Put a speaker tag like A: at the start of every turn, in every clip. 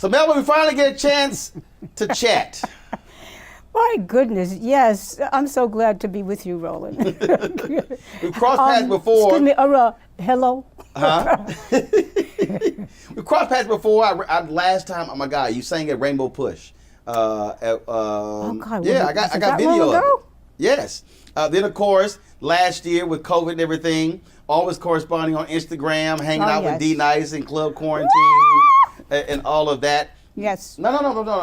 A: So, Melba, we finally get a chance to chat.
B: My goodness, yes. I'm so glad to be with you, Roland.
A: We've crossed paths before.
B: Excuse me, hello?
A: Huh? We crossed paths before. Last time, oh my God, you sang at Rainbow Push.
B: Oh God,
A: yeah, I got video of it. Yes. Then, of course, last year with COVID and everything, always corresponding on Instagram, hanging out with D Nice and Club Quarantine and all of that.
B: Yes.
A: No.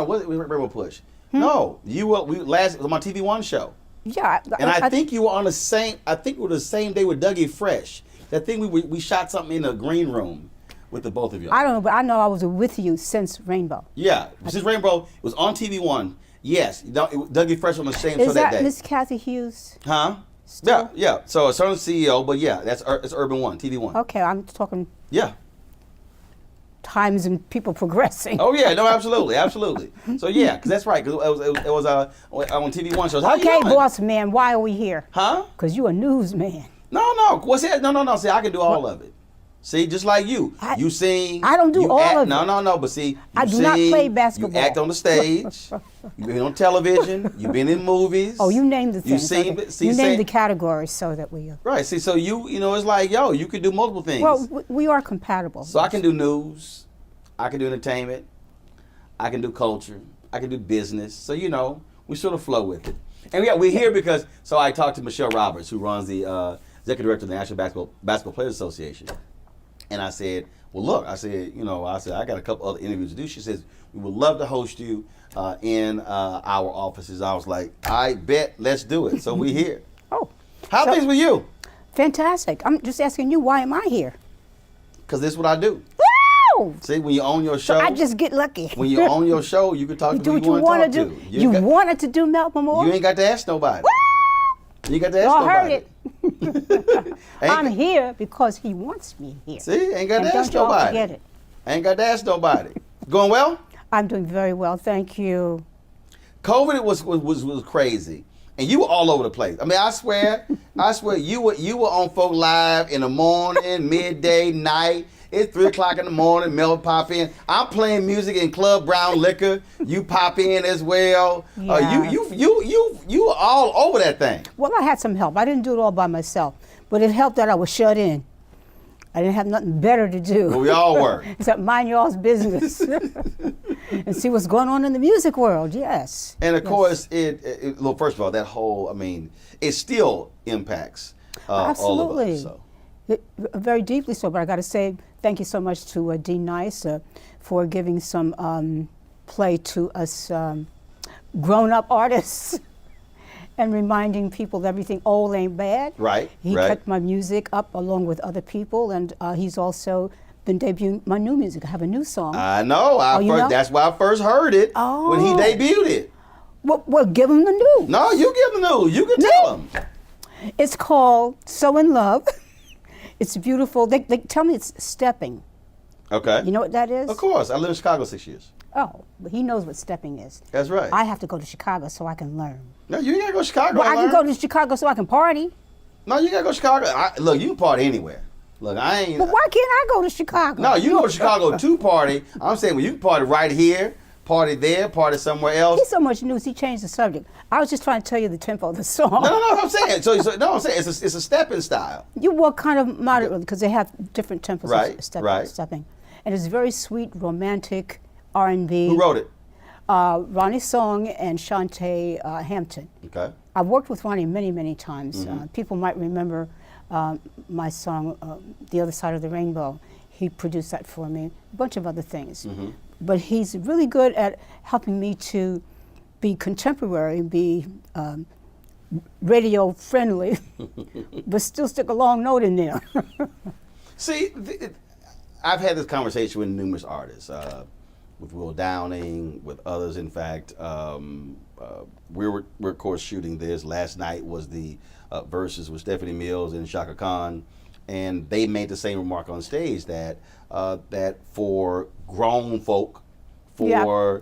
A: What Rainbow Push? No, you were it was on my TV One show.
B: Yeah.
A: And I think you were on the same. I think it was the same day with Dougie Fresh. That thing we shot something in the green room with the both of you.
B: I don't know, but I know I was with you since Rainbow.
A: Yeah, since Rainbow, it was on TV One. Yes, Dougie Fresh on the same show that day.
B: Is that Miss Kathy Hughes?
A: Huh?
B: Still?
A: Yeah. So it's on the CEO, but yeah, it's Urban One, TV One.
B: Okay, I'm talking.
A: Yeah.
B: Times and people progressing.
A: Oh yeah, no, absolutely. So yeah, because that's right. Because it was on TV One shows. How you doing?
B: Boss man, why are we here?
A: Huh?
B: Because you a newsman.
A: No. What's that? No. See, I can do all of it. See, just like you. You sing.
B: I don't do all of it.
A: No. But see,
B: I do not play basketball.
A: You act on the stage. You've been on television. You've been in movies.
B: Oh, you named the things. You named the categories so that we.
A: Right. See, so you know, it's like, yo, you could do multiple things.
B: Well, we are compatible.
A: So I can do news. I can do entertainment. I can do culture. I can do business. So, you know, we sort of flow with it. And yeah, we're here because, so I talked to Michelle Roberts, who runs the executive director of the National Basketball Players Association. And I said, well, look, I got a couple other interviews to do. She says, we would love to host you in our offices. I was like, I bet, let's do it. So we're here.
B: Oh.
A: How are things with you?
B: Fantastic. I'm just asking you, why am I here?
A: Because this is what I do.
B: Woo!
A: See, when you own your show.
B: So I just get lucky.
A: When you own your show, you can talk to who you want to talk to.
B: You wanted to do Melba Moore?
A: You ain't got to ask nobody.
B: Woo!
A: You ain't got to ask nobody.
B: Heard it. I'm here because he wants me here.
A: See, ain't got to ask
B: don't
A: nobody.
B: Forget it.
A: Ain't got to ask nobody. Going well?
B: I'm doing very well, thank you.
A: COVID was crazy, and you were all over the place. I mean, I swear, you were on Folk Live in the morning, midday, night. It's 3 o'clock in the morning. Melba pop in. I'm playing music in Club Brown Liquor. You pop in as well.
B: Yeah.
A: You were all over that thing.
B: Well, I had some help. I didn't do it all by myself, but it helped that I was shut in. I didn't have nothing better to do.
A: Well, we all were.
B: Except mind y'all's business and see what's going on in the music world. Yes.
A: And of course, well, first of all, that whole, I mean, it still impacts all of us. So.
B: Very deeply so, but I got to say thank you so much to D Nice for giving some play to us grown-up artists and reminding people that everything old ain't bad.
A: Right.
B: He kept my music up along with other people, and he's also been debuting my new music. I have a new song.
A: I know. That's why I first heard it when he debuted it.
B: Well, give him the news.
A: No, you give him the news. You can tell him.
B: It's called So in Love. It's beautiful. They tell me it's stepping.
A: Okay.
B: You know what that is?
A: Of course. I lived in Chicago 6 years.
B: Oh, but he knows what stepping is.
A: That's right.
B: I have to go to Chicago so I can learn.
A: No, you ain't got to go to Chicago.
B: Well, I can go to Chicago so I can party.
A: No, you got to go to Chicago. Look, you can party anywhere. Look, I ain't.
B: But why can't I go to Chicago?
A: No, you go to Chicago to party. I'm saying, well, you can party right here, party there, party somewhere else.
B: He's so much news, he changed the subject. I was just trying to tell you the tempo of the song.
A: No, I'm saying. I'm saying it's a stepping style.
B: You work kind of moderately because they have different tempos
A: of
B: stepping. And it's very sweet, romantic, R&B.
A: Who wrote it?
B: Ronnie Song and Shantae Hampton.
A: Okay.
B: I've worked with Ronnie many, many times. People might remember my song, The Other Side of the Rainbow. He produced that for me, a bunch of other things. But he's really good at helping me to be contemporary, be radio friendly, but still stick a long note in there.
A: See, I've had this conversation with numerous artists, with Will Downing, with others. In fact, we're of course shooting this. Last night was the verses with Stephanie Mills and Shaka Khan, and they made the same remark on stage that that for grown folk, for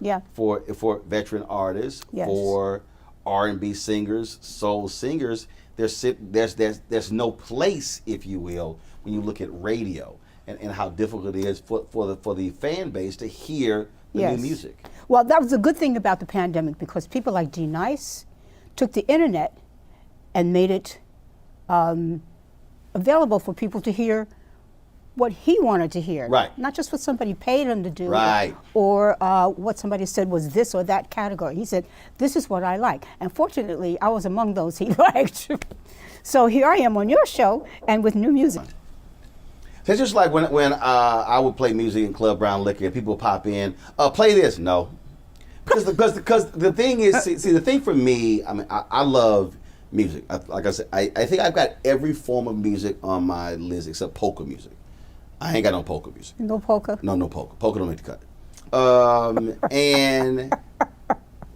A: veteran artists, for R&B singers, soul singers, there's no place, if you will, when you look at radio and how difficult it is for the fan base to hear the
B: Yes.
A: new music.
B: Well, that was a good thing about the pandemic because people like D Nice took the internet and made it available for people to hear what he wanted to hear.
A: Right.
B: Not just what somebody paid him to do.
A: Right.
B: Or what somebody said was this or that category. He said, this is what I like. And fortunately, I was among those he liked. So here I am on your show and with new music.
A: So it's just like when I would play music in Club Brown Liquor and people would pop in, play this. No. Because the thing is, see, the thing for me, I mean, I love music. Like I said, I think I've got every form of music on my list except polka music. I ain't got no polka music.
B: No polka?
A: No polka. Polka don't make the cut. And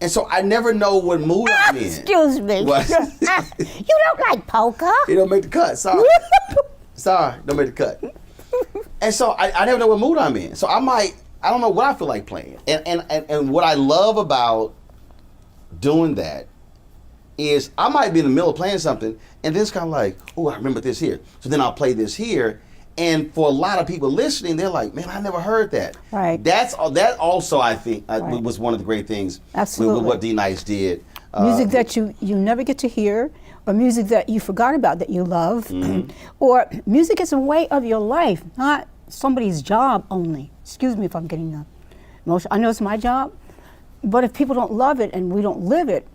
A: so I never know what mood I'm in.
B: Excuse me.
A: What?
B: You don't like polka?
A: It don't make the cut. Sorry. Sorry, don't make the cut. And so I never know what mood I'm in. So I don't know what I feel like playing. And what I love about doing that is I might be in the middle of playing something and then it's kind of like, oh, I remember this here. So then I'll play this here. And for a lot of people listening, they're like, man, I never heard that.
B: Right.
A: That also, I think,
B: Right.
A: was one of the great things
B: Absolutely.
A: with what D Nice did.
B: Music that you never get to hear, or music that you forgot about that you love, or music is a way of your life, not somebody's job only. Excuse me if I'm getting emotional. I know it's my job, but if people don't love it and we don't live it,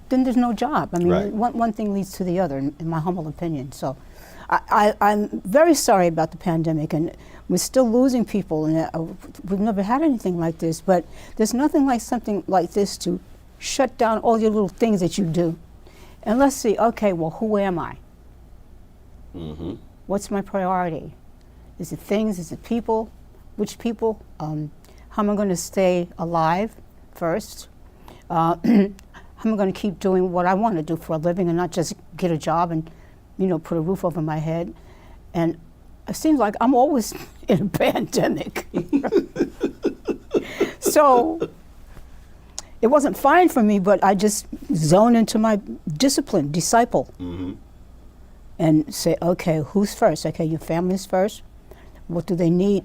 B: then there's no job. I mean,
A: Right.
B: one thing leads to the other, in my humble opinion. So I'm very sorry about the pandemic, and we're still losing people, and we've never had anything like this, but there's nothing like something like this to shut down all your little things that you do. And let's see, okay, well, who am I?
A: Mm-hmm.
B: What's my priority? Is it things? Is it people? Which people? How am I going to stay alive first? How am I going to keep doing what I want to do for a living and not just get a job and, put a roof over my head? And it seems like I'm always in a pandemic. So it wasn't fine for me, but I just zone into my disciple.
A: Mm-hmm.
B: And say, okay, who's first? Okay, your family's first. What do they need?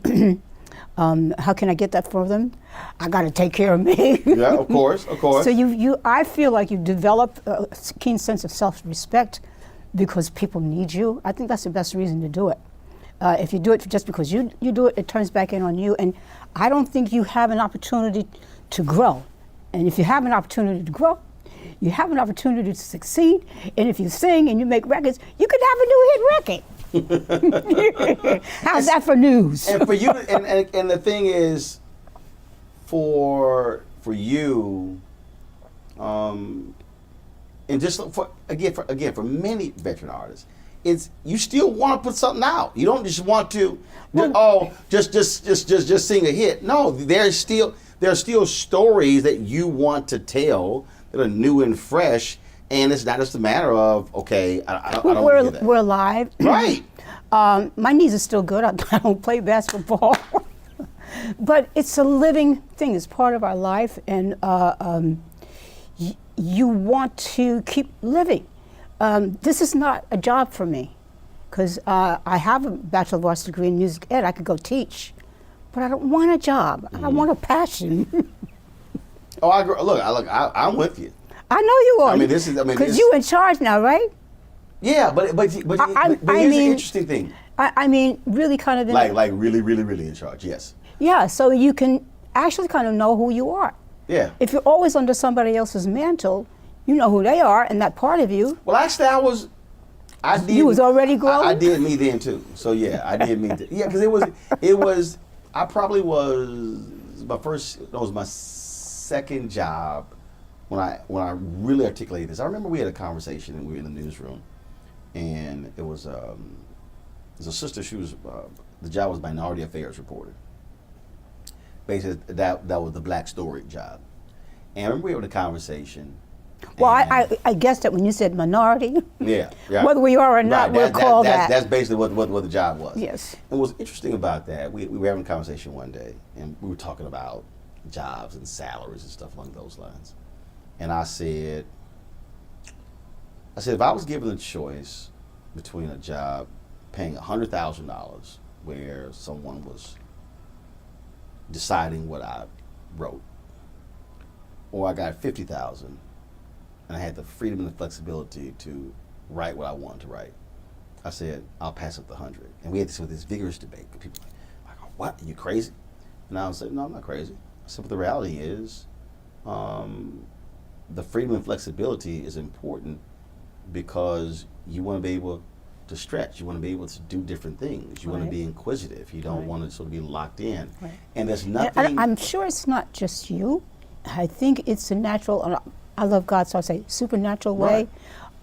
B: How can I get that for them? I got to take care of me.
A: Yeah, of course.
B: So I feel like you develop a keen sense of self-respect because people need you. I think that's the best reason to do it. If you do it just because you do it, it turns back in on you. And I don't think you have an opportunity to grow. And if you have an opportunity to grow, you have an opportunity to succeed. And if you sing and you make records, you could have a new hit record. How's that for news?
A: And for you, and the thing is, for you, and just for many veteran artists, it's you still want to put something out. You don't just want to, just sing a hit. No, there are still stories that you want to tell that are new and fresh, and it's not just a matter of I don't want to do that.
B: We're alive,
A: right?
B: My knees are still good. I don't play basketball, but it's a living thing. It's part of our life, and you want to keep living. This is not a job for me, because I have a Bachelor of Arts degree in music ed. I could go teach, but I don't want a job. I want a passion.
A: Oh, I'm with you.
B: I know you are.
A: Because
B: you're in charge now, right?
A: Yeah, but here's the interesting thing.
B: I mean, really kind of
A: like really, really, really in charge. Yes.
B: Yeah, so you can actually kind of know who you are.
A: Yeah.
B: If you're always under somebody else's mantle, you know who they are and that part of you.
A: Well, actually, you
B: was already growing?
A: I did me then too. So yeah, I did me. Yeah, because it was. I probably was my second job when I really articulated this. I remember we had a conversation and we were in the newsroom, and it was a sister. She was the job was minority affairs reporter. Basically, that was the Black Story job. And I remember we had a conversation.
B: Well, I guessed that when you said minority.
A: Yeah.
B: Whether we are or not, we'll call that.
A: That's basically what the job was.
B: Yes.
A: And what's interesting about that, we were having a conversation one day, and we were talking about jobs and salaries and stuff along those lines. And I said, if I was given a choice between a job paying $100,000 where someone was deciding what I wrote, or I got 50,000, and I had the freedom and the flexibility to write what I wanted to write, I said, I'll pass up the 100. And we had this with this vigorous debate. People were like, what? Are you crazy? And I was like, no, I'm not crazy. I said, but the reality is, the freedom and flexibility is important because you want to be able to stretch. You want to be able to do different things. You want to be inquisitive. You don't want to sort of be locked in.
B: Right.
A: And there's nothing.
B: And I'm sure it's not just you. I think it's a natural, I love God, so I say supernatural way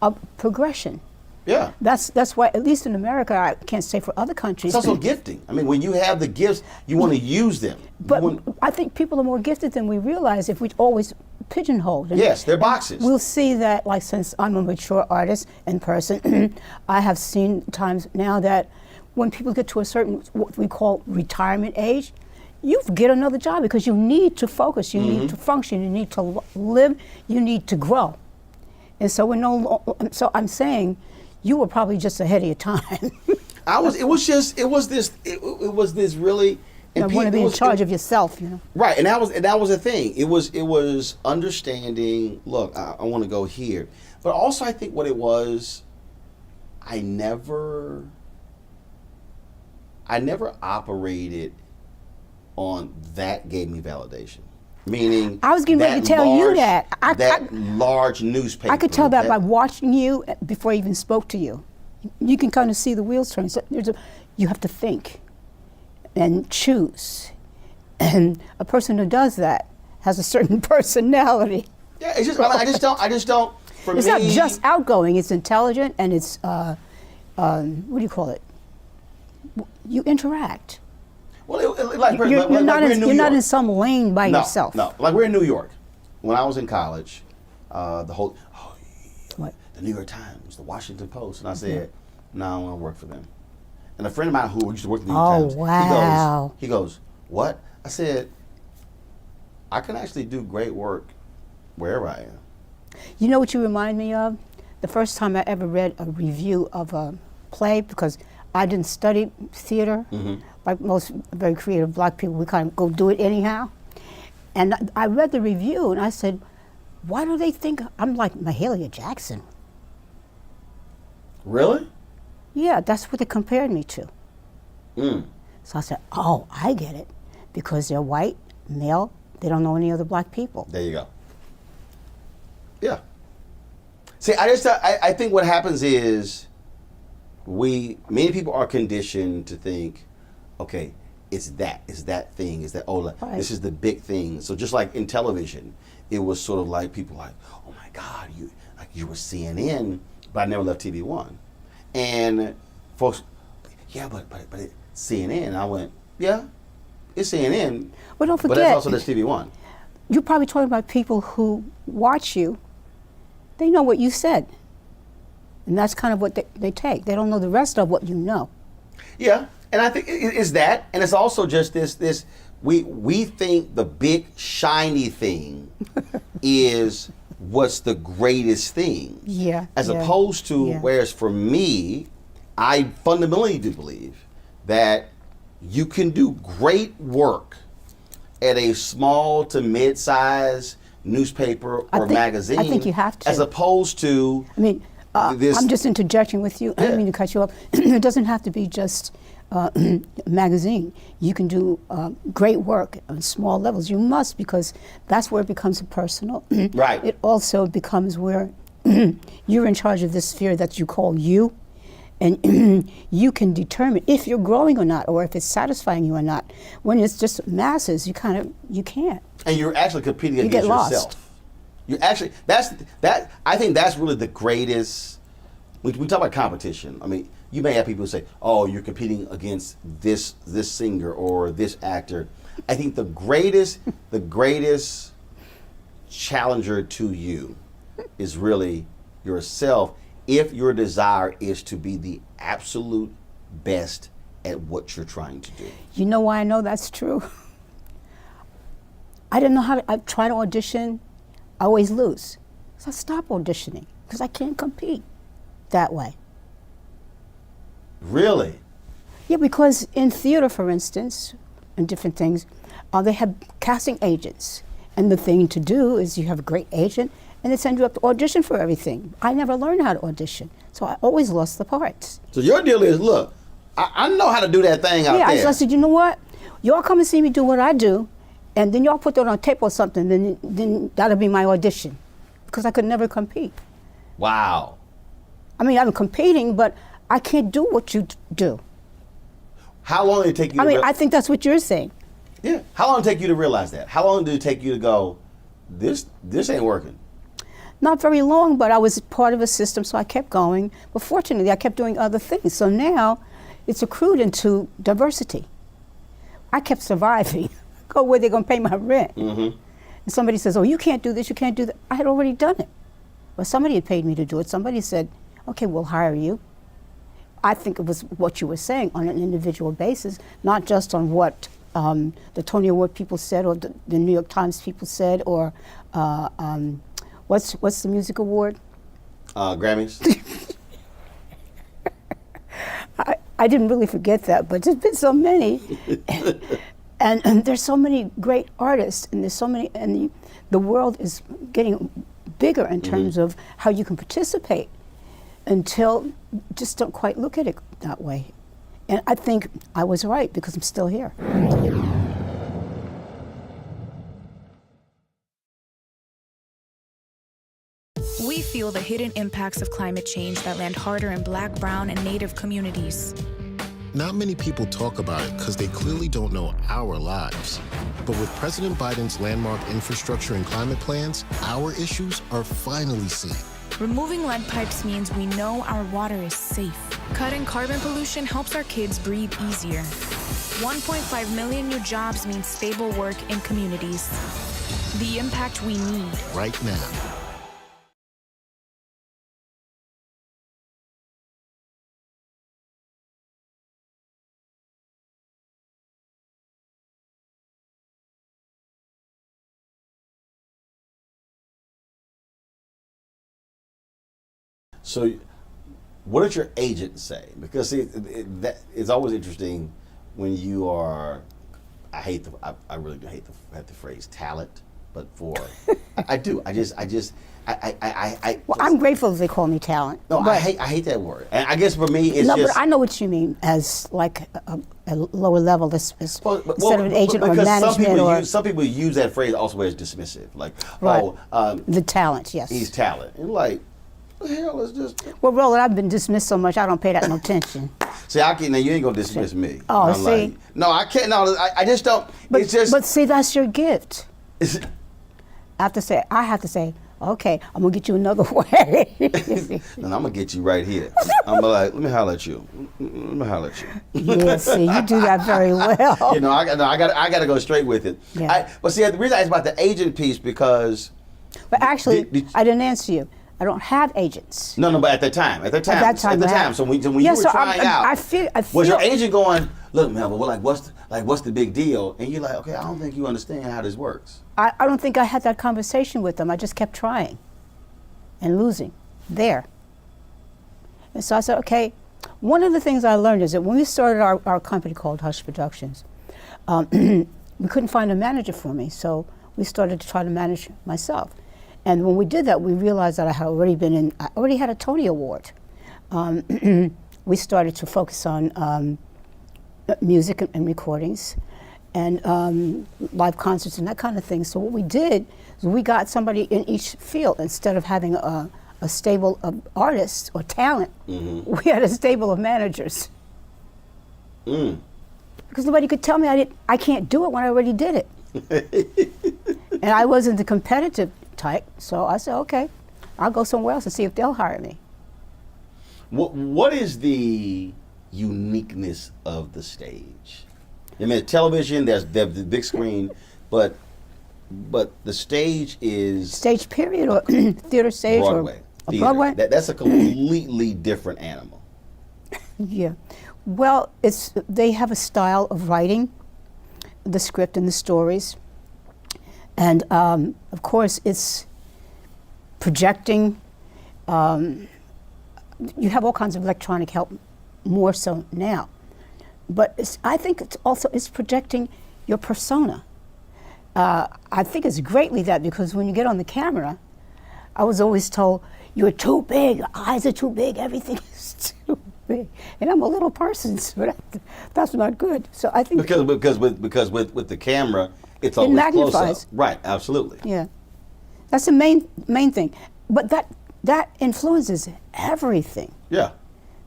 B: of progression.
A: Yeah.
B: That's why, at least in America, I can't say for other countries.
A: It's also gifting. I mean, when you have the gifts, you want to use them.
B: But I think people are more gifted than we realize if we always pigeonholed.
A: Yes, they're boxes.
B: We'll see that, like, since I'm a mature artist in person, I have seen times now that when people get to a certain, what we call retirement age, you get another job because you need to focus, you need to function, you need to live, you need to grow. And so so I'm saying, you were probably just ahead of your time.
A: It was this really.
B: And you want to be in charge of yourself, you know.
A: Right, and that was the thing. It was understanding. Look, I want to go here, but also I think what it was, I never operated on that gave me validation. Meaning,
B: I was getting ready to tell you that.
A: Large newspaper.
B: I could tell that by watching you before I even spoke to you. You can kind of see the wheels turning. So you have to think and choose. And a person who does that has a certain personality.
A: Yeah, it's just, I just don't, for
B: it's
A: me.
B: It's not just outgoing, it's intelligent and it's, what do you call it? You interact.
A: Well,
B: you're not in some lane by yourself.
A: No, like we're in New York. When I was in college, the New York Times, the Washington Post, and I said, no, I want to work for them. And a friend of mine who used to work at the New York Times,
B: wow.
A: he goes, what? I said, I can actually do great work wherever I am.
B: You know what you remind me of? The first time I ever read a review of a play, because I didn't study theater, like most very creative black people, we kind of go do it anyhow. And I read the review and I said, why do they think I'm like Mahalia Jackson?
A: Really?
B: Yeah, that's what they compared me to. So I said, oh, I get it. Because they're white, male, they don't know any other black people.
A: There you go. Yeah. See, I think what happens is many people are conditioned to think, okay, it's that thing, this is the big thing. So just like in television, it was sort of like people like, oh my God, you were CNN, but I never left TV One. And folks, yeah, but it's CNN. And I went, yeah, it's CNN.
B: Well, don't forget.
A: But that's also this TV One.
B: You're probably talking about people who watch you. They know what you said. And that's kind of what they take. They don't know the rest of what you know.
A: Yeah, and I think it's that, and it's also just this. We think the big shiny thing is what's the greatest thing.
B: Yeah.
A: As opposed to, whereas for me, I fundamentally do believe that you can do great work at a small to mid-size newspaper or magazine. I
B: think you have to.
A: As opposed to.
B: I mean, I'm just interjecting with you. I don't mean to cut you off. It doesn't have to be just a magazine. You can do great work on small levels. You must, because that's where it becomes personal.
A: Right.
B: It also becomes where you're in charge of this sphere that you call you, and you can determine if you're growing or not, or if it's satisfying you or not. When it's just masses, you can't.
A: And you're actually competing
B: you
A: against
B: get lost.
A: yourself. You actually, I think that's really the greatest. We talk about competition. I mean, you may have people say, "Oh, you're competing against this singer or this actor." I think the greatest challenger to you is really yourself. If your desire is to be the absolute best at what you're trying to do.
B: You know why I know that's true? I didn't know how I try to audition. I always lose. So I stopped auditioning because I can't compete that way.
A: Really?
B: Yeah, because in theater, for instance, and different things, they have casting agents. And the thing to do is you have a great agent, and they send you up to audition for everything. I never learned how to audition, so I always lost the parts.
A: So your deal is, look, I know how to do that thing out there.
B: Yeah, I said, you know what? Y'all come and see me do what I do, and then y'all put that on tape or something, then that'll be my audition. Because I could never compete.
A: Wow.
B: I mean, I'm competing, but I can't do what you do.
A: How long did it take you
B: I think that's what you're saying.
A: Yeah. How long did it take you to realize that? How long did it take you to go, this ain't working?
B: Not very long, but I was part of a system, so I kept going. But fortunately, I kept doing other things. So now it's accrued into diversity. I kept surviving. Go where they're going to pay my rent.
A: Mm-hmm.
B: And somebody says, oh, you can't do this, you can't do that. I had already done it. But somebody had paid me to do it. Somebody said, okay, we'll hire you. I think it was what you were saying on an individual basis, not just on what the Tony Award people said or the New York Times people said or what's the music award?
A: Grammys.
B: I didn't really forget that, but there's been so many. and there's so many great artists, and there's so many, and the world is getting bigger in terms of how you can participate until just don't quite look at it that way. And I think I was right because I'm still here.
C: We feel the hidden impacts of climate change that land harder in Black, Brown, and Native communities.
D: Not many people talk about it because they clearly don't know our lives. But with President Biden's landmark infrastructure and climate plans, our issues are finally seen.
C: Removing lead pipes means we know our water is safe. Cutting carbon pollution helps our kids breathe easier. 1.5 million new jobs mean stable work in communities. The impact we need.
D: Right now.
A: So, what did your agent say? Because see, it's always interesting when you are. I really do hate the phrase talent, but I do.
B: Well, I'm grateful they call me talent.
A: No, I hate that word. And I guess for me, it's
B: no,
A: just.
B: but I know what you mean as like a lower level, instead of an agent or management
A: some people use that phrase also as dismissive, like
B: right. The talent, yes.
A: He's talent, and like. The hell is just.
B: Well, Roland, I've been dismissed so much I don't pay that no attention.
A: See, now you ain't gonna dismiss me.
B: Oh,
A: I'm
B: see.
A: Like, no, I can't. No, I just don't.
B: But,
A: it's just.
B: But see, that's your gift. I have to say, okay, I'm gonna get you another way.
A: And I'm gonna get you right here. I'm like, let me holler at you.
B: Yeah, see, you do that very well.
A: You know, I got to go straight with it.
B: Yeah.
A: But see, the reason I asked about the agent piece because.
B: But actually, I didn't answer you. I don't have agents.
A: No, but at the time. So when you were trying out,
B: I feel.
A: Was your agent going, look, Melba, what's the big deal? And you're like, okay, I don't think you understand how this works.
B: I don't think I had that conversation with them. I just kept trying and losing there. And so I said, okay, one of the things I learned is that when we started our company called Hush Productions, we couldn't find a manager for me, so we started to try to manage myself. And when we did that, we realized that I already had a Tony Award. We started to focus on music and recordings and live concerts and that kind of thing. So what we did is we got somebody in each field. Instead of having a stable of artists or talent, we had a stable of managers. Because nobody could tell me I can't do it when I already did it. And I wasn't the competitive type, so I said, okay, I'll go somewhere else and see if they'll hire me.
A: What is the uniqueness of the stage? I mean, television, there's the big screen, but the stage is
B: stage period or theater stage
A: Broadway.
B: Or Broadway.
A: That's a completely different animal.
B: Yeah, well, they have a style of writing the script and the stories. And of course, it's projecting. You have all kinds of electronic help, more so now. But I think it's projecting your persona. I think it's greatly that, because when you get on the camera, I was always told, you're too big, your eyes are too big, everything is too big. And I'm a little person, so that's not good. So I think
A: because with the camera, it's always
B: magnifies.
A: close up. Right, absolutely.
B: yeah, that's the main thing. But that influences everything.
A: Yeah.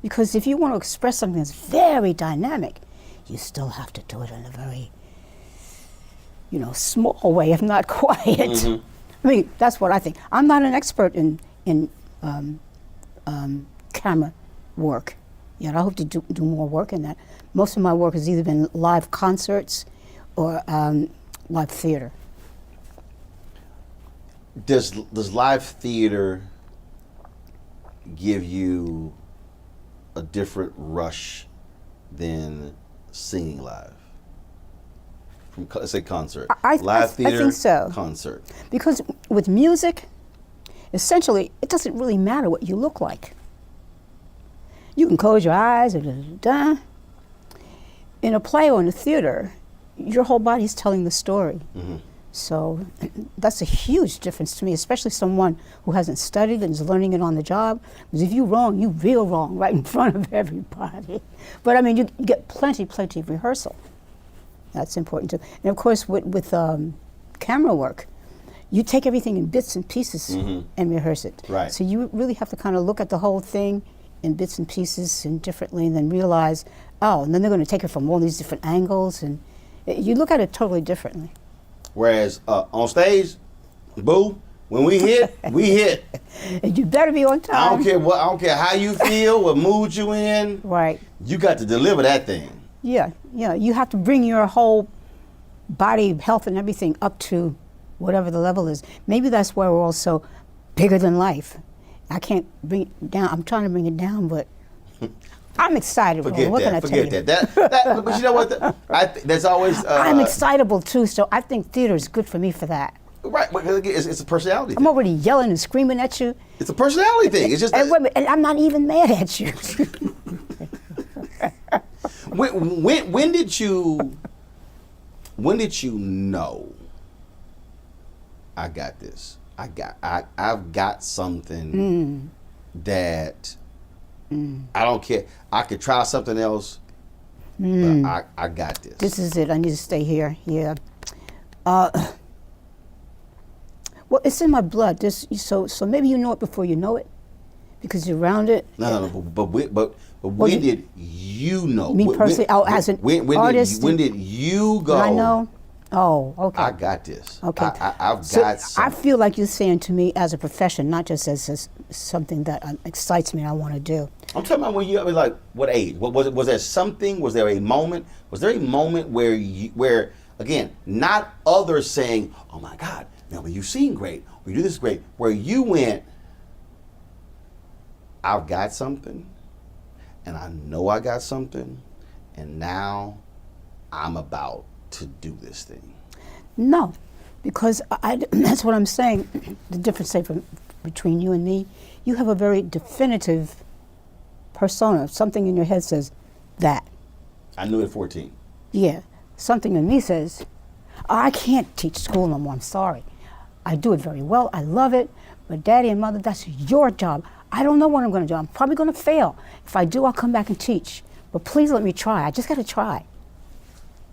B: Because if you want to express something that's very dynamic, you still have to do it in a very, small way, if not quiet.
A: Mm-hmm.
B: I mean, that's what I think. I'm not an expert in camera work yet. I hope to do more work in that. Most of my work has either been live concerts or live theater.
A: Does live theater give you a different rush than singing live? From, let's say, concert. Live theater,
B: I think so.
A: concert.
B: Because with music, essentially, it doesn't really matter what you look like. You can close your eyes, in a play or in a theater, your whole body's telling the story.
A: Mm-hmm.
B: So that's a huge difference to me, especially someone who hasn't studied and is learning it on the job. Because if you're wrong, you're real wrong right in front of everybody. But I mean, you get plenty of rehearsal. That's important too. And of course, with camera work, you take everything in bits and pieces and rehearse it.
A: Right.
B: So you really have to kind of look at the whole thing in bits and pieces and differently, and then realize, and then they're going to take it from all these different angles, and you look at it totally differently.
A: Whereas on stage, boo, when we hit, we hit.
B: And you better be on time.
A: I don't care how you feel, what mood you in.
B: Right.
A: You got to deliver that thing.
B: Yeah. You have to bring your whole body, health, and everything up to whatever the level is. Maybe that's why we're also bigger than life. I can't bring it down. I'm trying to bring it down, but I'm excited.
A: Forget
B: what can I
A: Forget
B: tell you?
A: that. But you know what? That's always.
B: I'm excitable too, so I think theater is good for me for that.
A: Right, because it's a personality
B: I'm
A: thing.
B: already yelling and screaming at you.
A: It's a personality thing. It's just.
B: And, wait a minute, and I'm not even mad at you.
A: When did you know? I got this. I've got something that I don't care. I could try something else, but I got this.
B: This is it. I need to stay here. Yeah. Well, it's in my blood. So maybe you know it before you know it, because you're around it.
A: No. But when did you know?
B: Me personally, as an artist.
A: When did you go?
B: Did I know? Oh, okay.
A: I got this.
B: Okay.
A: I've
B: So
A: got something.
B: I feel like you're saying to me as a profession, not just as something that excites me and I want to do.
A: I'm talking about when you, I mean, like, what age? What was it? Was there something? Was there a moment? Was there a moment where again, not others saying, "Oh my God, Melba, you sing great, or you do this great," where you went, "I've got something, and I know I got something, and now I'm about to do this thing"?
B: No, because that's what I'm saying. The difference, say, between you and me, you have a very definitive persona. Something in your head says that.
A: I knew it at 14.
B: Yeah. Something in me says, I can't teach school no more. I'm sorry. I do it very well. I love it. But Daddy and Mother, that's your job. I don't know what I'm going to do. I'm probably going to fail. If I do, I'll come back and teach. But please let me try. I just got to try.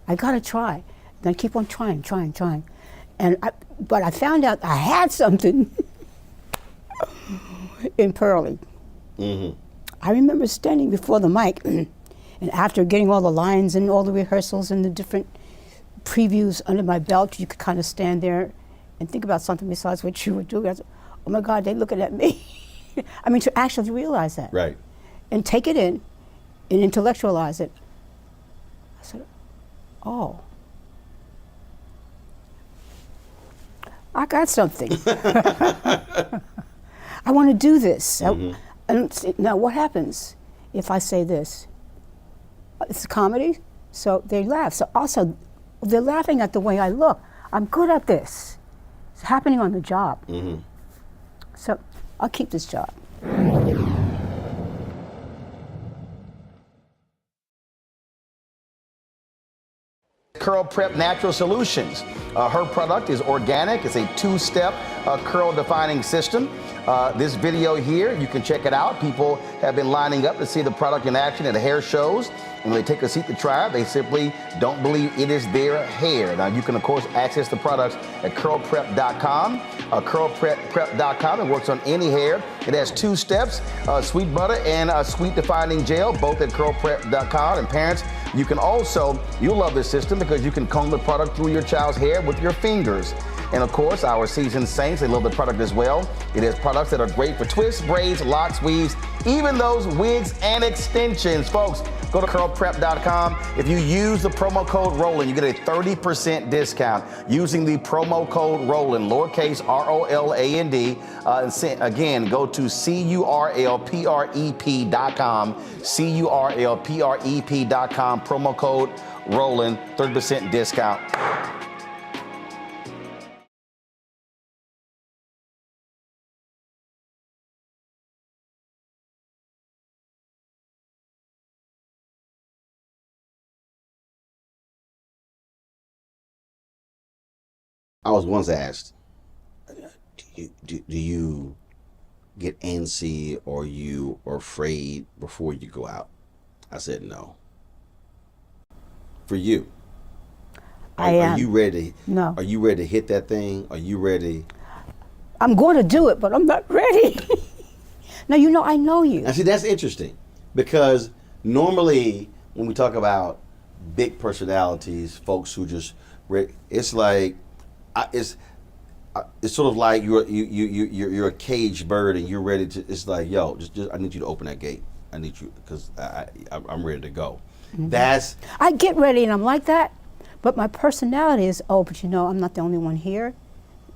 B: I got to try. Then keep on trying. But I found out I had something in Pearlie.
A: Mm-hmm.
B: I remember standing before the mic, and after getting all the lines and all the rehearsals and the different previews under my belt, you could kind of stand there and think about something besides what you were doing. I said, oh my God, they're looking at me. I mean, to actually realize that.
A: Right.
B: And take it in and intellectualize it. I said, oh, I got something. I want to do this.
A: Mm-hmm.
B: Now, what happens if I say this? It's a comedy, so they laugh. So also, they're laughing at the way I look. I'm good at this. It's happening on the job.
A: Mm-hmm.
B: So I'll keep this job.
A: Curl Prep Natural Solutions. Her product is organic. It's a two-step curl defining system. This video here, you can check it out. People have been lining up to see the product in action at the hair shows. And when they take a seat to try it, they simply don't believe it is their hair. Now, you can, of course, access the products at curlprep.com. Curlprep.com. It works on any hair. It has two steps, sweet butter and sweet defining gel, both at curlprep.com. And parents, you can also, you'll love this system because you can comb the product through your child's hair with your fingers. And of course, our seasoned saints, they love the product as well. It has products that are great for twists, braids, locks, weaves, even those wigs and extensions. Folks, go to curlprep.com. If you use the promo code ROLAND, you get a 30% discount using the promo code ROLAND, lowercase ROLAND. Again, go to curlprep.com, curlprep.com, promo code ROLAND, 30% discount. I was once asked, do you get antsy or you are afraid before you go out? I said no. For you, are you ready?
B: No.
A: Are you ready to hit that thing? Are you ready?
B: I'm going to do it, but I'm not ready. Now, you know, I know you.
A: Now, see, that's interesting because normally when we talk about big personalities, folks who just, it's like, it's sort of like you're a caged bird and you're ready to. It's like, yo, just I need you to open that gate. I need you because I'm ready to go. Mm-hmm.
B: I get ready and I'm like that, but my personality is, but you know, I'm not the only one here.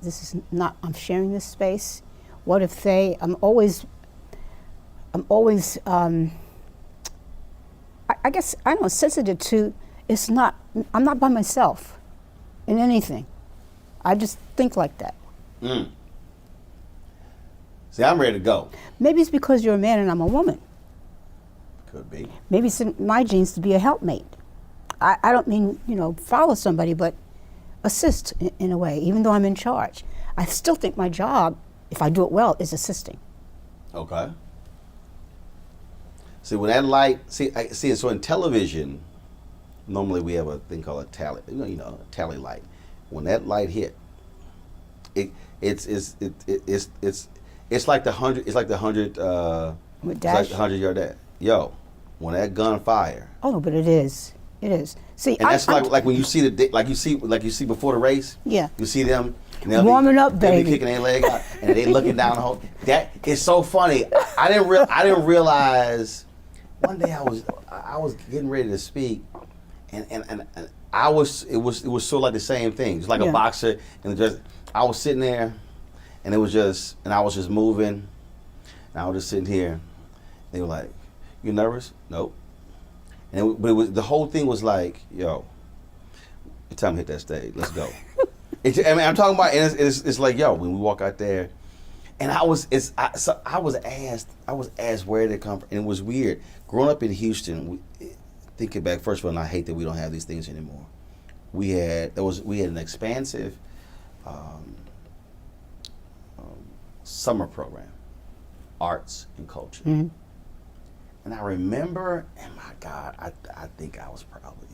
B: This is not. I'm sharing this space. What if they? I'm always. I guess I don't know. Sensitive to. It's not. I'm not by myself in anything. I just think like that.
A: See, I'm ready to go.
B: Maybe it's because you're a man and I'm a woman.
A: Could be.
B: Maybe it's in my genes to be a helpmate. I don't mean, you know, follow somebody, but assist in a way, even though I'm in charge. I still think my job, if I do it well, is assisting.
A: Okay. See, when that light, so in television, normally we have a thing called a tally, a tally light. When that light hit, it's like the 100. It's like the 100. It's like the 100-yard dash. Yo, when that gun fire.
B: Oh no, but it is. It is. See,
A: and that's like when you see like you see before the race.
B: Yeah.
A: You see them.
B: Warming up, baby.
A: They'll be kicking their leg out, and they looking down the hole. That is so funny. I didn't realize. One day I was getting ready to speak, and it was sort of like the same thing. Just like a boxer, and I was sitting there, and I was just moving, and I was just sitting here. They were like, "You nervous?" Nope. But the whole thing was like, "Yo, it's time to hit that stage. Let's go." I'm talking about, and it's like, yo, when we walk out there, and I was asked where did it come from, and it was weird. Growing up in Houston, thinking back, first of all, and I hate that we don't have these things anymore. We had an expansive summer program, arts and culture, and I remember, and my God, I think I was probably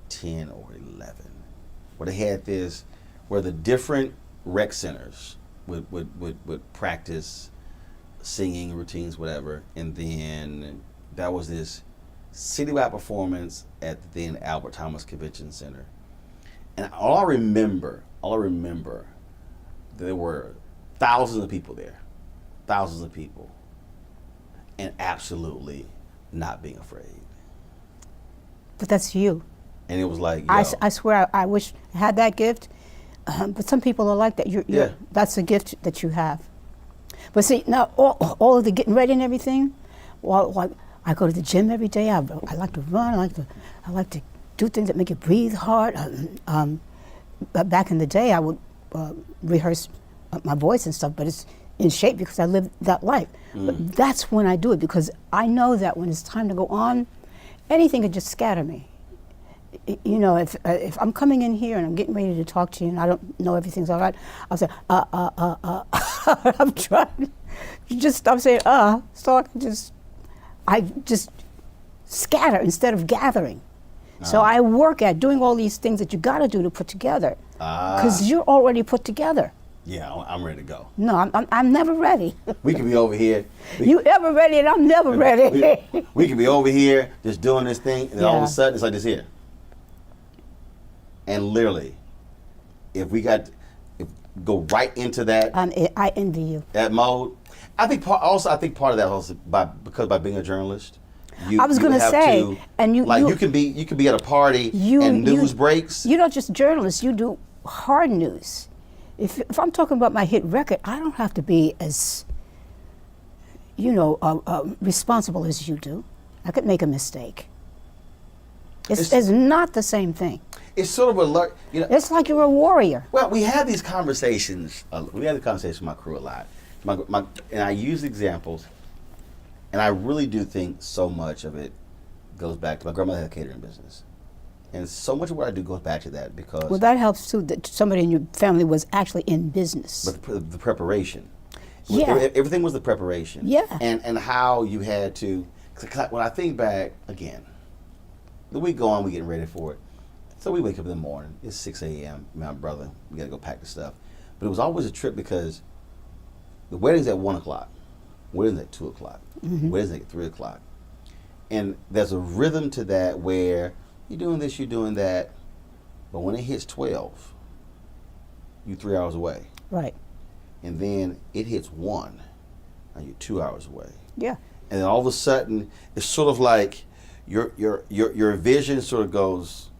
A: 10 or 11, where they had this, where the different rec centers would practice singing routines, whatever, and then that was this citywide performance at the then Albert Thomas Convention Center. And all I remember, there were thousands of people there, and absolutely not being afraid.
B: But that's you.
A: And it was like, yo.
B: I swear, I wish I had that gift. But some people are like that. That's a gift that you have. But see, now all of the getting ready and everything. Well, I go to the gym every day. I like to run. I like to do things that make you breathe hard. Back in the day, I would rehearse my voice and stuff. But it's in shape because I live that life. But that's when I do it, because I know that when it's time to go on, anything could just scatter me. you know, if I'm coming in here and I'm getting ready to talk to you and I don't know everything's all right, I'll say, I'm trying to just stop saying, so I just scatter instead of gathering. So I work at doing all these things that you got to do to put together, because you're already put together.
A: Yeah, I'm ready to go.
B: No, I'm never ready.
A: We could be over here.
B: You ever ready and I'm never ready.
A: We could be over here just doing this thing, and then all of a sudden it's like this here. And literally, if go right into that,
B: I envy you.
A: that mode. I think part of that also because by being a journalist,
B: I was going to say, and
A: you can be at a party and news breaks.
B: You're not just journalists. You do hard news. If I'm talking about my hit record, I don't have to be as, responsible as you do. I could make a mistake. It's not the same thing.
A: It's sort of
B: It's like you're a warrior.
A: Well, we have these conversations. We have the conversation with my crew a lot. And I use examples, and I really do think so much of it goes back to my grandmother had a catering business. And so much of what I do goes back to that because...
B: Well, that helps too, that somebody in your family was actually in business.
A: But the preparation.
B: Yeah.
A: Everything was the preparation.
B: Yeah.
A: And how you had to... When I think back, again, the week go on, we getting ready for it. So we wake up in the morning. It's 6 a.m. My brother, we got to go pack the stuff. But it was always a trip because the wedding's at 1 o'clock. Wedding's at 2 o'clock.
B: Mm-hmm.
A: Wedding's at 3 o'clock. And there's a rhythm to that where you're doing this, you're doing that. But when it hits 12, you're 3 hours away.
B: Right.
A: And then it hits 1, and you're 2 hours away.
B: Yeah.
A: And then all of a sudden, it's sort of like your vision sort of goes...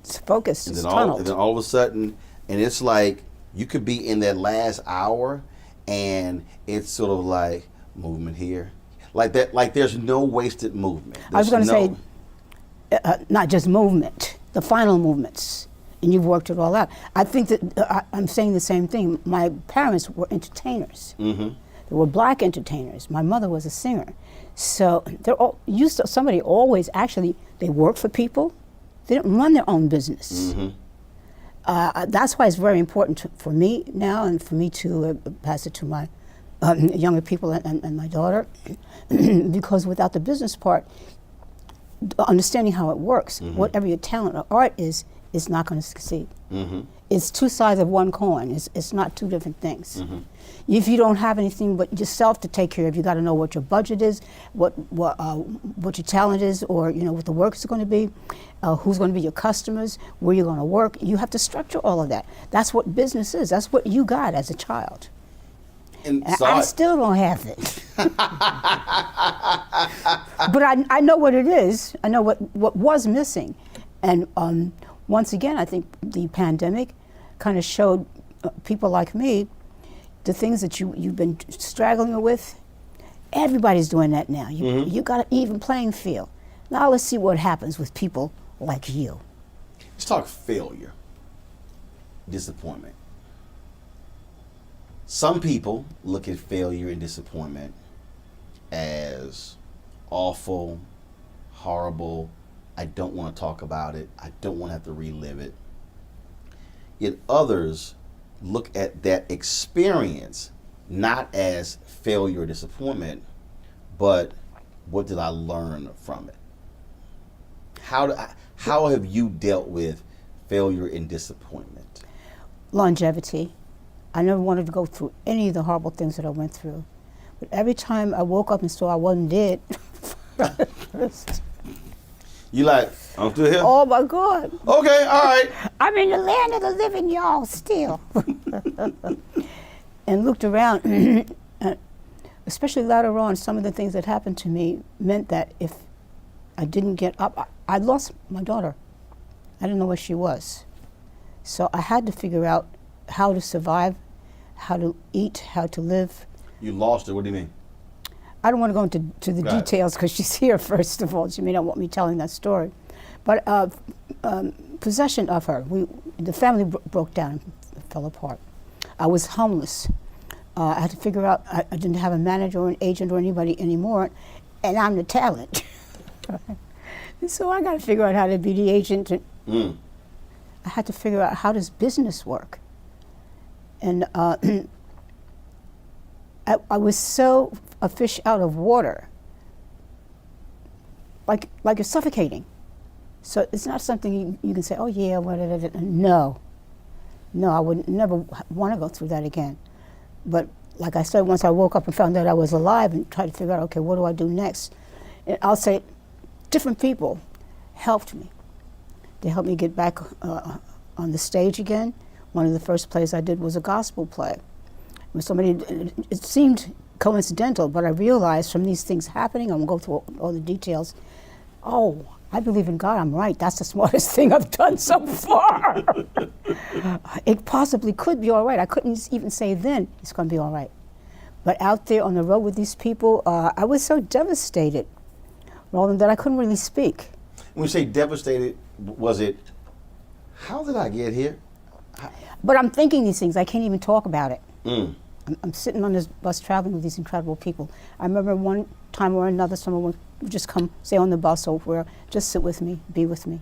B: It's focused, it's
A: and
B: tunneled.
A: then all of a sudden, and it's like you could be in that last hour, and it's sort of like movement here, like that. Like there's no wasted movement.
B: I was going to say, not just movement, the final movements, and you've worked it all out. I think that I'm saying the same thing. My parents were entertainers.
A: Mm-hmm.
B: They were black entertainers. My mother was a singer, so they're all used to somebody always actually. They work for people. They didn't run their own business.
A: Mm-hmm.
B: That's why it's very important for me now, and for me to pass it to my younger people and my daughter, because without the business part, understanding how it works,
A: mm-hmm.
B: whatever your talent or art is not going to succeed.
A: Mm-hmm.
B: It's two sides of one coin. It's not two different things.
A: Mm-hmm.
B: If you don't have anything but yourself to take care of, you got to know what your budget is, what your talent is, or what the work is going to be, who's going to be your customers, where you're going to work. You have to structure all of that. That's what business is. That's what you got as a child.
A: And
B: I still don't have it. But I know what it is. I know what was missing. And once again, I think the pandemic kind of showed people like me the things that you've been struggling with. Everybody's doing that now. You got an even playing field. Now let's see what happens with people like you.
A: Let's talk failure, disappointment. Some people look at failure and disappointment as awful, horrible. I don't want to talk about it. I don't want to have to relive it. Yet others look at that experience not as failure or disappointment, but what did I learn from it? How have you dealt with failure and disappointment?
B: Longevity. I never wanted to go through any of the horrible things that I went through. But every time I woke up and saw I wasn't dead,
A: You like, I'm still here?
B: oh my God.
A: Okay, all right.
B: I'm in the land of the living, y'all, still. And looked around, especially later on, some of the things that happened to me meant that if I didn't get up, I lost my daughter. I didn't know where she was. So I had to figure out how to survive, how to eat, how to live.
A: You lost her, what do you mean?
B: I don't want to go into the details because she's here, first of all. She may not want me telling that story. But possession of her, the family broke down and fell apart. I was homeless. I had to figure out, I didn't have a manager or an agent or anybody anymore, and I'm the talent. And so I got to figure out how to be the agent. And I had to figure out how does business work. And I was so a fish out of water, like you're suffocating. So it's not something you can say, oh yeah, whatever. No, I would never want to go through that again. But like I said, once I woke up and found out I was alive and tried to figure out, okay, what do I do next? And I'll say, different people helped me. They helped me get back on the stage again. One of the first plays I did was a gospel play. When it seemed coincidental, but I realized from these things happening, I won't go through all the details, oh, I believe in God, I'm right. That's the smartest thing I've done so far. It possibly could be all right. I couldn't even say then it's going to be all right. But out there on the road with these people, I was so devastated, Roland, that I couldn't really speak.
A: When you say devastated, was it, how did I get here?
B: But I'm thinking these things. I can't even talk about it. I'm sitting on this bus traveling with these incredible people. I remember one time or another, someone would just come, say on the bus or where, just sit with me, be with me.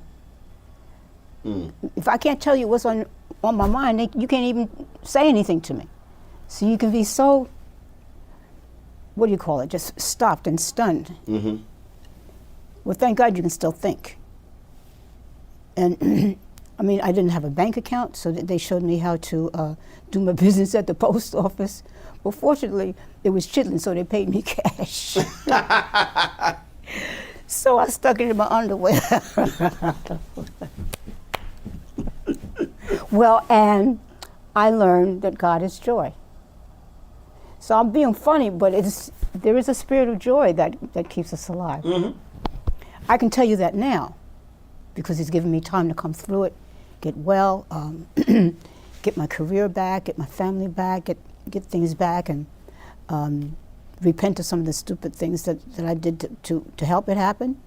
B: If I can't tell you what's on my mind, you can't even say anything to me. So you can be so, what do you call it, just stopped and stunned. Well, thank God you can still think. And I mean, I didn't have a bank account, so they showed me how to do my business at the post office. Well, fortunately, it was chitlin, so they paid me cash. So I stuck it in my underwear. Well, and I learned that God is joy. So I'm being funny, but there is a spirit of joy that keeps us alive. I can tell you that now, because He's given me time to come through it, get well, get my career back, get my family back, get things back, and repent of some of the stupid things that I did to help it happen,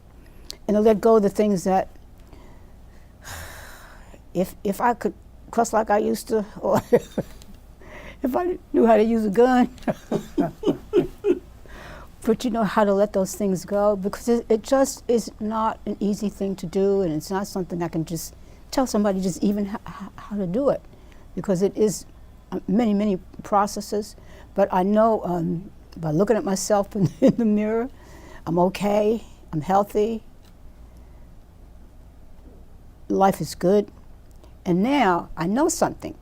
B: and to let go of the things that, if I could cuss like I used to, or if I knew how to use a gun, but you know how to let those things go, because it just is not an easy thing to do, and it's not something I can just tell somebody just even how to do it, because it is many, many processes. But I know by looking at myself in the mirror, I'm okay, I'm healthy, life is good, and now I know something.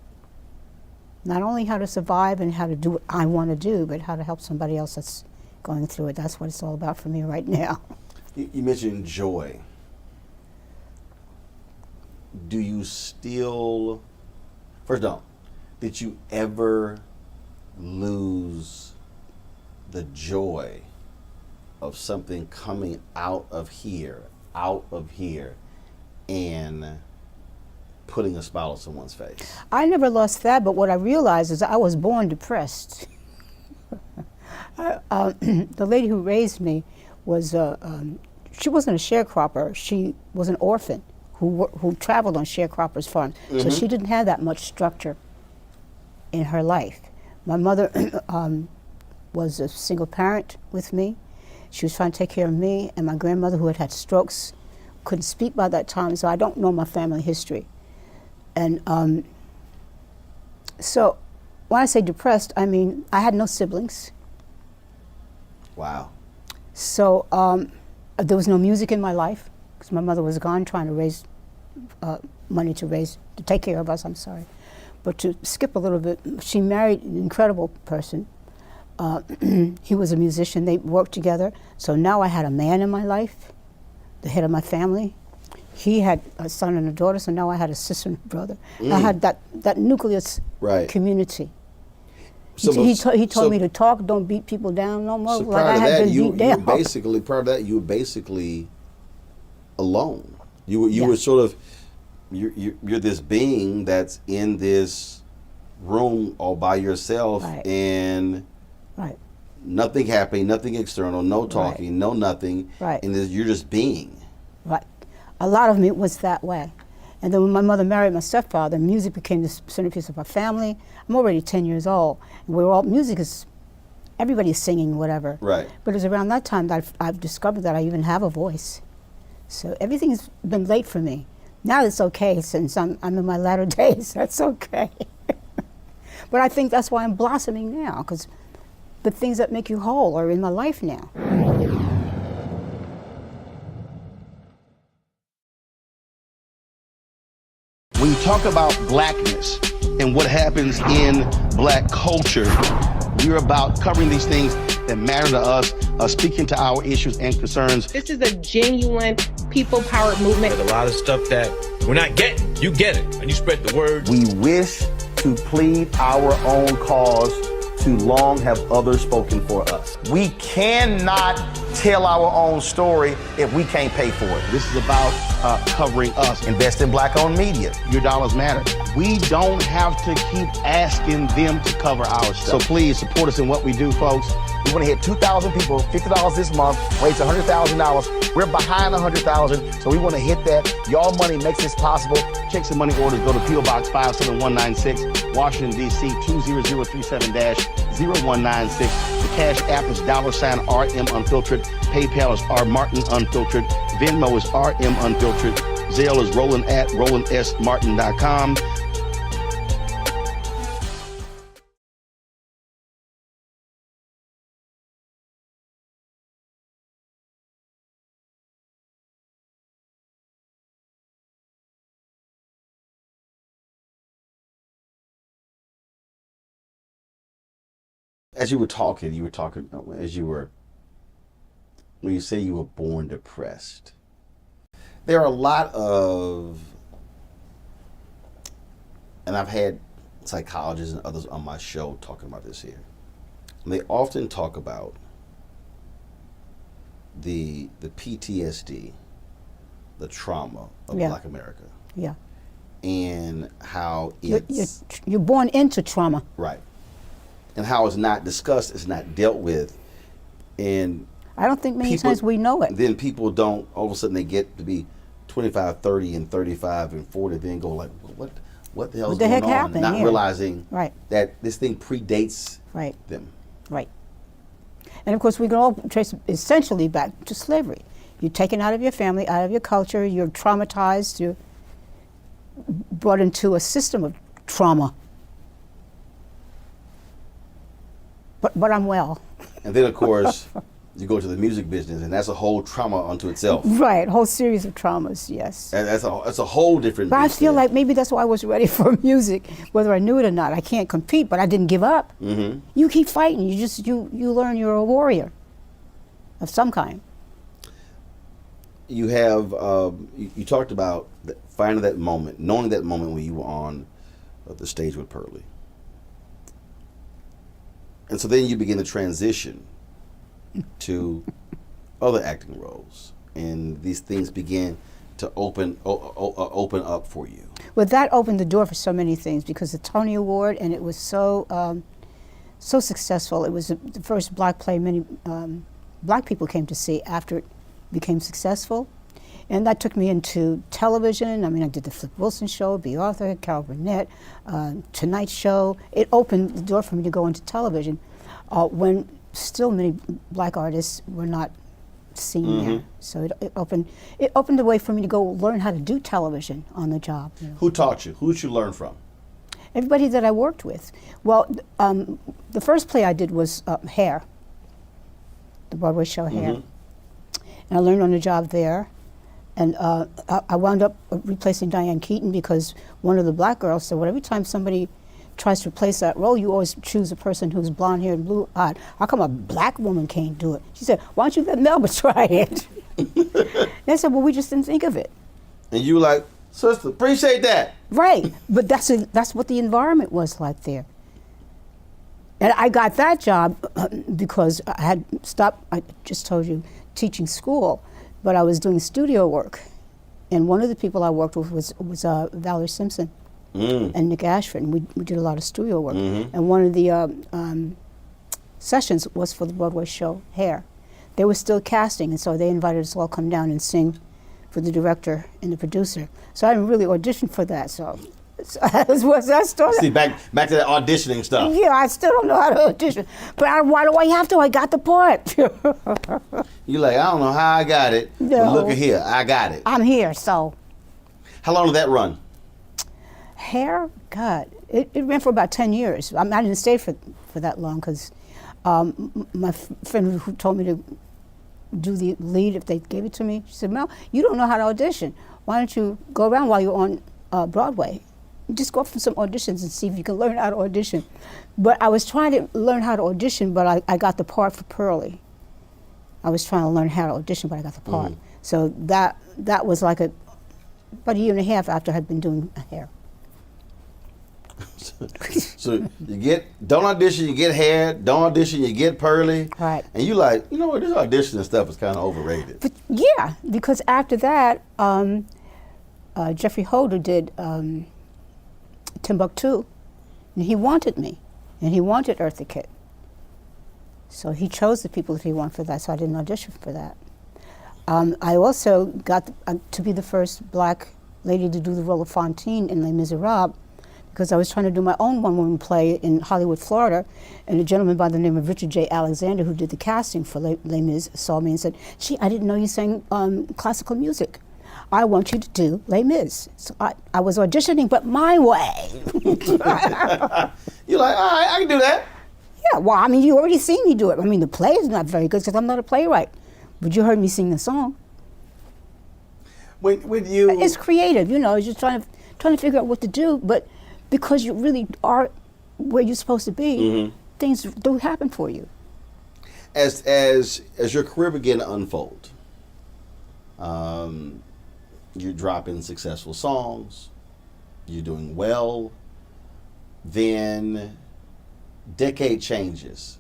B: Not only how to survive and how to do what I want to do, but how to help somebody else that's going through it. That's what it's all about for me right now.
A: You mentioned joy. Do you still, first off, did you ever lose the joy of something coming out of here, and putting a smile on someone's face?
B: I never lost that, but what I realized is I was born depressed. The lady who raised me was, she wasn't a sharecropper, she was an orphan who traveled on sharecroppers' farms. So she didn't have that much structure in her life. My mother was a single parent with me. She was trying to take care of me, and my grandmother, who had had strokes, couldn't speak by that time, so I don't know my family history. And so when I say depressed, I mean I had no siblings.
A: Wow.
B: So there was no music in my life, because my mother was gone trying to raise money to take care of us, I'm sorry. But to skip a little bit, she married an incredible person. He was a musician, they worked together. So now I had a man in my life, the head of my family. He had a son and a daughter, so now I had a sister and a brother. I had that nucleus community.
A: So
B: he told me to talk, don't beat people down no more.
A: So
B: like
A: prior
B: I
A: to
B: had
A: that,
B: been
A: you
B: beat down.
A: were basically alone. You were sort of, you're this being that's in this room all by yourself, and nothing happening, nothing external, no talking, no nothing, and you're just being. Right.
B: A lot of me was that way. And then when my mother married my stepfather, music became the centerpiece of our family. I'm already 10 years old, and music is, everybody's singing whatever.
A: Right.
B: But it was around that time that I've discovered that I even have a voice. So everything's been late for me. Now it's okay since I'm in my latter days. That's okay. But I think that's why I'm blossoming now, because the things that make you whole are in my life now.
E: When you talk about blackness and what happens in black culture, we're about covering these things that matter to us, speaking to our issues and concerns.
F: This is a genuine people-powered movement.
G: There's a lot of stuff that we're not getting. You get it, and you spread the word.
E: We wish to plead our own cause. Too long have others spoken for us. We cannot tell our own story if we can't pay for it. This is about covering us. Invest in black-owned media. Your dollars matter. We don't have to keep asking them to cover our stuff. So please support us in what we do, folks. We want to hit 2,000 people, $50 this month, raise $100,000. We're behind 100,000, so we want to hit that. Y'all money makes this possible. Checks and money orders go to P.O. Box 57196, Washington, D.C. 20037-0196. The Cash App is $RM Unfiltered. PayPal is R Martin Unfiltered. Venmo is RM Unfiltered. Zelle is Roland at RolandSMartin.com.
A: As you were talking, when you say you were born depressed, there are a lot of, and I've had psychologists and others on my show talking about this here, and they often talk about the PTSD, the trauma of Black America.
B: Yeah.
A: And how it's...
B: You're born into trauma.
A: Right. And how it's not discussed, it's not dealt with, and
B: I don't think many times we know it.
A: Then people don't, all of a sudden they get to be 25, 30, and 35, and 40, then go like, what the hell is going on?
B: Happened?
A: Not realizing that this thing predates them.
B: Right. And of course we can all trace essentially back to slavery. You're taken out of your family, out of your culture, you're traumatized, you're brought into a system of trauma. But I'm well.
A: And then, of course, you go to the music business, and that's a whole trauma unto itself.
B: Right, a whole series of traumas, yes.
A: And that's a whole different.
B: But I feel like maybe that's why I was ready for music, whether I knew it or not. I can't compete, but I didn't give up. Mm-hmm. You keep fighting. You learn you're a warrior of some kind.
A: You have you talked about finding that moment, knowing that moment when you were on the stage with Pearlie. And so then you begin to transition to other acting roles, and these things begin to open up for you.
B: Well, that opened the door for so many things, because the Tony Award, and it was so successful. It was the first black play many black people came to see after it became successful. And that took me into television. I mean, I did the Flip Wilson Show, B. Arthur, Carol Burnett, Tonight Show. It opened the door for me to go into television when still many black artists were not seen there. So it opened the way for me to go learn how to do television on the job. You know.
A: Who taught you? Who did you learn from?
B: Everybody that I worked with. Well, the first play I did was Hair, the Broadway show Hair. And I learned on the job there. And I wound up replacing Diane Keaton, because one of the black girls said, well, every time somebody tries to replace that role, you always choose a person who's blonde haired and blue eyed. How come a black woman can't do it? She said, why don't you let Melba try it? And I said, well, we just didn't think of it.
A: And you were like, sister, appreciate that.
B: Right, but that's what the environment was like there. And I got that job because I had stopped, I just told you, teaching school. But I was doing studio work, and one of the people I worked with was Valerie Simpson and Nick Ashford. And we did a lot of studio work, and one of the sessions was for the Broadway show Hair. They were still casting, and so they invited us all to come down and sing for the director and the producer. So I didn't really audition for that. So So I started.
A: See, back to that auditioning stuff.
B: Yeah, I still don't know how to audition. But why do I have to? I got the part.
A: You're like, I don't know how I got it, but
B: No.
A: look at here, I got it.
B: I'm here, so.
A: How long did that run?
B: Hair, God, it ran for about 10 years. I didn't stay for that long because my friend who told me to do the lead, if they gave it to me, she said, Mel, you don't know how to audition. Why don't you go around while you're on Broadway? Just go for some auditions and see if you can learn how to audition. But I was trying to learn how to audition, but I got the part for Pearlie. I was trying to learn how to audition, but I got the part. So that was like about a year and a half after I had been doing hair.
A: So don't audition, you get hair. Don't audition, you get Pearlie.
B: Right.
A: And you like, you know what, this auditioning stuff is kind of overrated.
B: But yeah, because after that, Jeffrey Holder did Timbuktu, and he wanted me, and he wanted Eartha Kitt. So he chose the people that he wanted for that, so I didn't audition for that. I also got to be the first black lady to do the role of Fantine in Les Miserables, because I was trying to do my own one-woman play in Hollywood, Florida, and a gentleman by the name of Richard J. Alexander, who did the casting for Les Mis, saw me and said, gee, I didn't know you sang classical music. I want you to do Les Mis. So I was auditioning, but my way.
A: You're like, all right, I can do that.
B: Yeah, well, I mean, you already seen me do it. I mean, the play is not very good because I'm not a playwright, but you heard me sing the song.
A: When you...
B: It's creative, you know, you're just trying to figure out what to do, but because you really are where you're supposed to be, things do happen for you.
A: As your career began to unfold, you're dropping successful songs, you're doing well, then decade changes.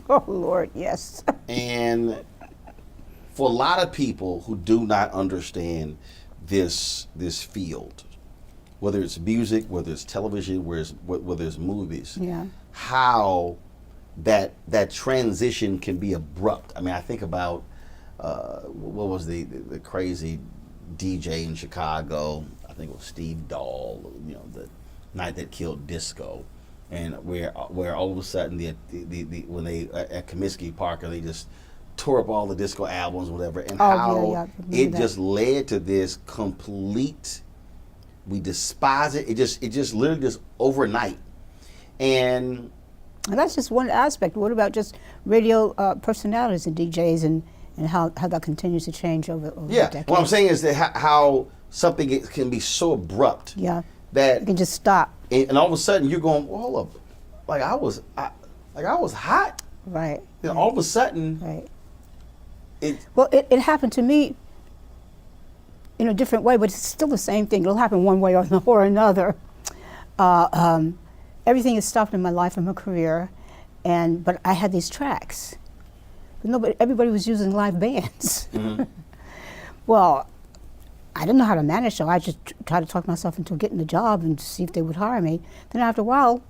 B: Oh, Lord, yes.
A: And for a lot of people who do not understand this field, whether it's music, whether it's television, whether it's movies,
B: Yeah.
A: how that transition can be abrupt. I mean, I think about what was the crazy DJ in Chicago? I think it was Steve Dahl. You know, the night that killed disco, and where all of a sudden when they at Comiskey Park, they just tore up all the disco albums, whatever, and how it just led to this complete. We despise it. It just literally just overnight, and
B: that's just one aspect. What about just radio personalities and DJs and how that continues to change over the decades?
A: What I'm saying is that how something can be so abrupt.
B: Yeah.
A: That
B: you can just stop.
A: And all of a sudden you're going, well, hold up, like I was hot.
B: Right.
A: Then all of a sudden.
B: Right.
A: It
B: happened to me in a different way, but it's still the same thing. It'll happen one way or another. Everything has stopped in my life and my career, but I had these tracks. But everybody was using live bands. Well, I didn't know how to manage, so I just tried to talk myself into getting the job and see if they would hire me. Then after a while,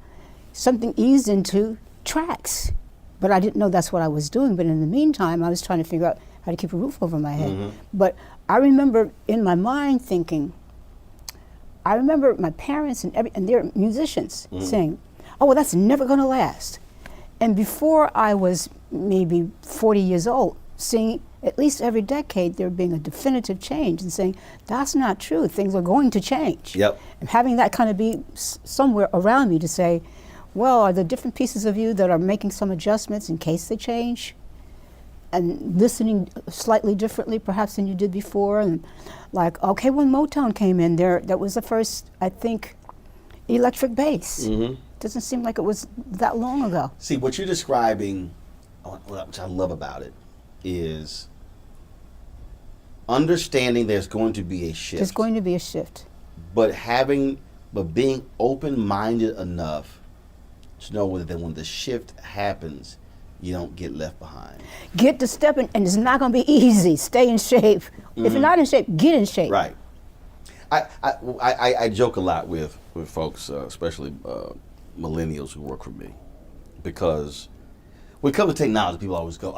B: something eased into tracks. But I didn't know that's what I was doing. But in the meantime, I was trying to figure out how to keep a roof over my head. But I remember in my mind thinking, I remember my parents and they're musicians saying, oh, well, that's never going to last. And before I was maybe 40 years old, seeing at least every decade there being a definitive change and saying, that's not true, things are going to change.
A: Yep.
B: And having that kind of be somewhere around me to say, well, are there different pieces of you that are making some adjustments in case they change? And listening slightly differently perhaps than you did before. And like, okay, when Motown came in there, that was the first, I think, electric bass. Doesn't seem like it was that long ago.
A: See, what you're describing, which I love about it, is understanding there's going to be a shift.
B: There's going to be a shift.
A: But being open-minded enough to know that when the shift happens, you don't get left behind.
B: Get to stepping, and it's not going to be easy. Stay in shape. If you're not in shape, get in shape.
A: Right. I joke a lot with folks, especially millennials who work for me, because when it comes to technology, people always go,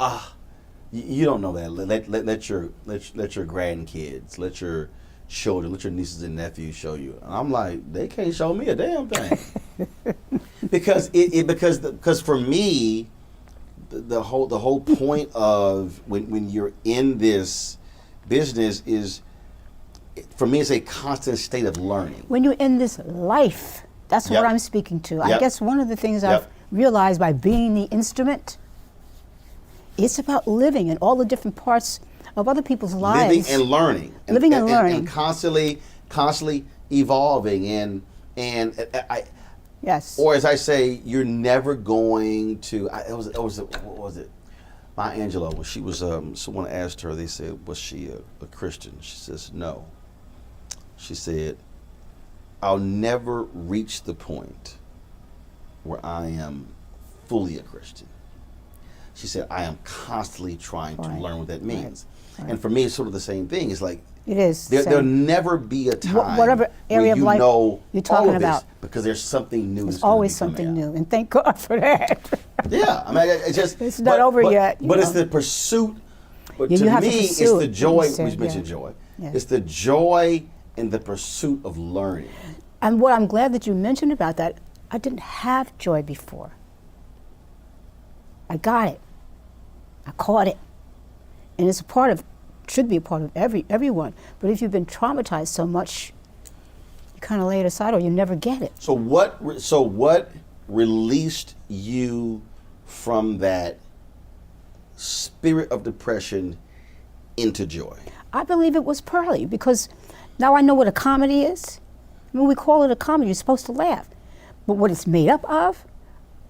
A: you don't know that. Let your grandkids, let your children, let your nieces and nephews show you. And I'm like, they can't show me a damn thing. because for me, the whole point of when you're in this business is, for me, it's a constant state of learning.
B: When you're in this life, that's what I'm speaking to. I guess one of the things I've realized by being the instrument, it's about living in all the different parts of other people's lives.
A: Living and learning. And constantly evolving. And I.
B: Yes.
A: Or as I say, you're never going to. What was it? Maya Angelou. When she was, someone asked her. They said, "Was she a Christian?" She says, "No." She said, "I'll never reach the point where I am fully a Christian." She said, "I am constantly trying to learn what that means." Right. And for me, it's sort of the same thing. It's like,
B: it is.
A: There'll never be a time
B: whatever area of life
A: you're
B: talking about,
A: because there's something new.
B: There's always something new, and thank God for that.
A: Yeah, I mean, it's just
B: it's not over yet.
A: But it's the pursuit. But to me, it's the joy. We mentioned joy. Yeah. It's the joy in the pursuit of learning.
B: And what I'm glad that you mentioned about that, I didn't have joy before. I got it. I caught it. And it's should be a part of everyone. But if you've been traumatized so much, you kind of lay it aside or you never get it.
A: So what released you from that spirit of depression into joy?
B: I believe it was Pearlie, because now I know what a comedy is. When we call it a comedy, you're supposed to laugh. But what it's made up of,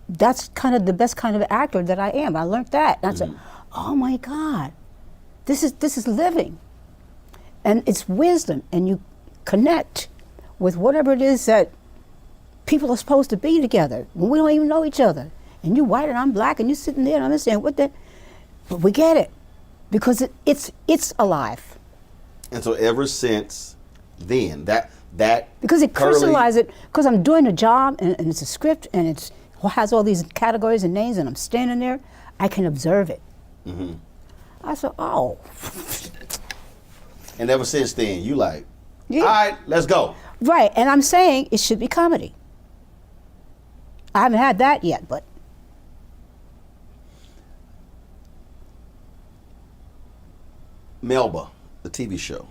B: that's kind of the best kind of actor that I am. I learned that. And I said, oh my God, this is living. And it's wisdom, and you connect with whatever it is that people are supposed to be together when we don't even know each other. And you white and I'm black, and you're sitting there and I'm saying, what the? But we get it, because it's alive. And
A: so ever since then, that
B: because it crystallized it, because I'm doing a job and it's a script and it has all these categories and names, and I'm standing there, I can observe it. Mm-hmm. I said, oh.
A: And ever since then, you like, all right, let's go.
B: Right, and I'm saying it should be comedy. I haven't had that yet, but.
A: Melba, the TV show.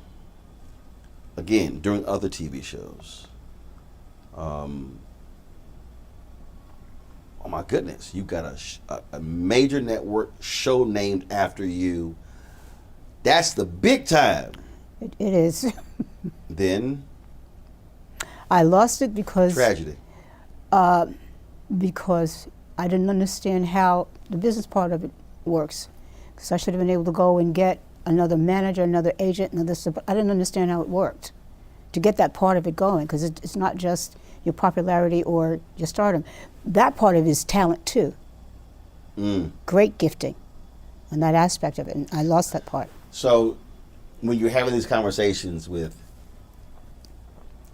A: Again, during other TV shows. Oh my goodness, you got a major network show named after you. That's the big time.
B: It is.
A: Then?
B: I lost it because...
A: Tragedy.
B: Because I didn't understand how the business part of it works. Because I should have been able to go and get another manager, another agent, but I didn't understand how it worked to get that part of it going, because it's not just your popularity or your stardom. That part of it is talent too. Great gifting and that aspect of it, and I lost that part.
A: So when you're having these conversations with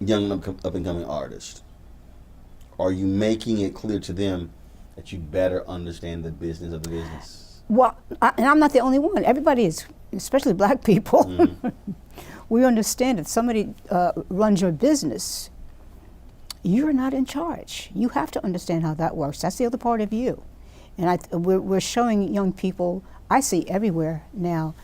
A: young up-and-coming artists, are you making it clear to them that you better understand the business of the business?
B: Well, and I'm not the only one. Everybody is, especially black people. Mm-hmm. We understand that somebody runs your business, you're not in charge. You have to understand how that works. That's the other part of you. And we're showing young people, I see everywhere now,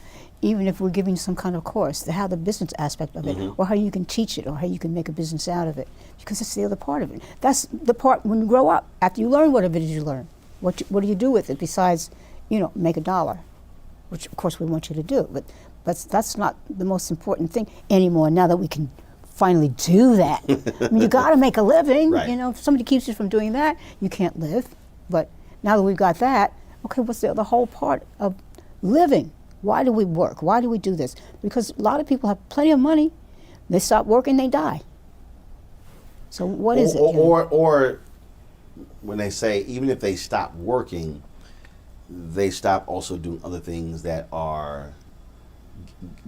B: even if we're giving some kind of course, how the business aspect of it, or how you can teach it, or how you can make a business out of it, because it's the other part of it. That's the part when you grow up, after you learn whatever it is you learn. What do you do with it besides, make $1, which of course we want you to do, but that's not the most important thing anymore now that we can finally do that. I mean, you got to make a living.
A: Right.
B: If somebody keeps you from doing that, you can't live. But now that we've got that, okay, what's the whole part of living? Why do we work? Why do we do this? Because a lot of people have plenty of money. They stop working, they die. So what is it?
A: Or when they say, even if they stop working, they stop also doing other things that are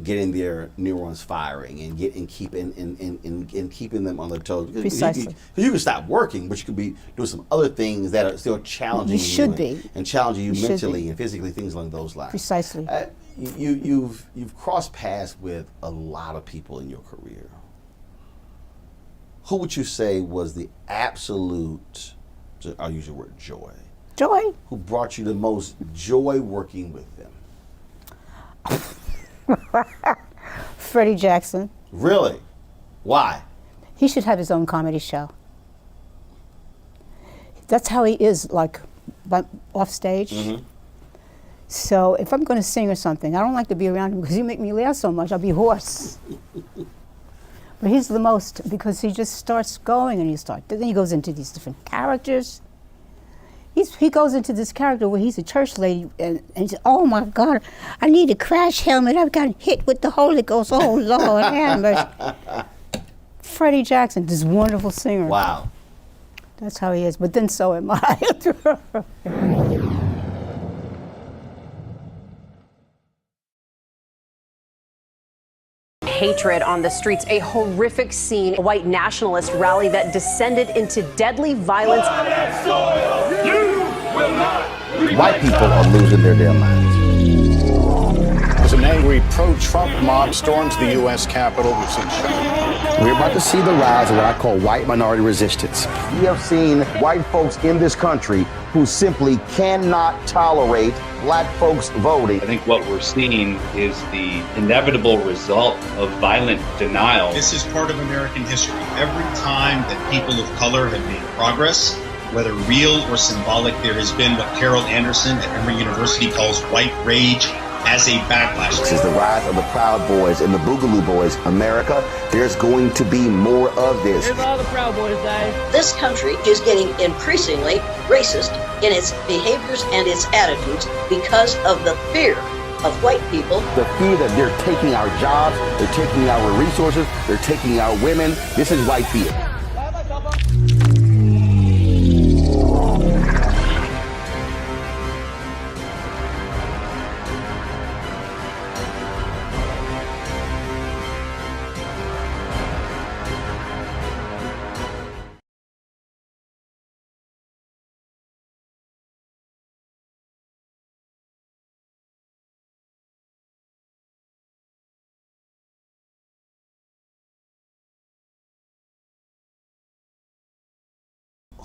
A: getting their neurons firing and keeping them on their toes.
B: Precisely.
A: Because you can stop working, but you could be doing some other things that are still challenging
B: you. Should be.
A: And challenging you mentally and physically, things along those lines.
B: Precisely.
A: You've crossed paths with a lot of people in your career. Who would you say was the absolute, I'll use your word, joy?
B: Joy?
A: Who brought you the most joy working with them?
B: Freddie Jackson.
A: Really? Why?
B: He should have his own comedy show. That's how he is, like, off stage.
A: Mm-hmm.
B: So if I'm going to sing or something, I don't like to be around him because he make me laugh so much. I'll be hoarse. But he's the most, because he just starts going and then he goes into these different characters. He goes into this character where he's a church lady and he says, oh my God, I need a crash helmet. I've got hit with the Holy Ghost. Oh Lord, have mercy. Freddie Jackson, this wonderful singer.
A: Wow.
B: That's how he is, but then so am I.
H: Hatred on the streets, a horrific scene, a white nationalist rally that descended into deadly violence.
E: White people are losing their damn minds.
I: As an angry pro-Trump mob storms the U.S. Capitol, we've seen shooting.
E: We're about to see the rise of what I call white minority resistance. We have seen white folks in this country who simply cannot tolerate black folks voting.
J: I think what we're seeing is the inevitable result of violent denial.
K: This is part of American history. Every time that people of color have made progress, whether real or symbolic, there has been what Carol Anderson at Emory University calls white rage as a backlash.
E: This is the rise of the Proud Boys and the Boogaloo Boys. America, there's going to be more of this.
L: Here's all the Proud Boys, guys.
M: This country is getting increasingly racist in its behaviors and its attitudes because of the fear of white people.
E: The fear that they're taking our jobs, they're taking our resources, they're taking our women. This is white fear.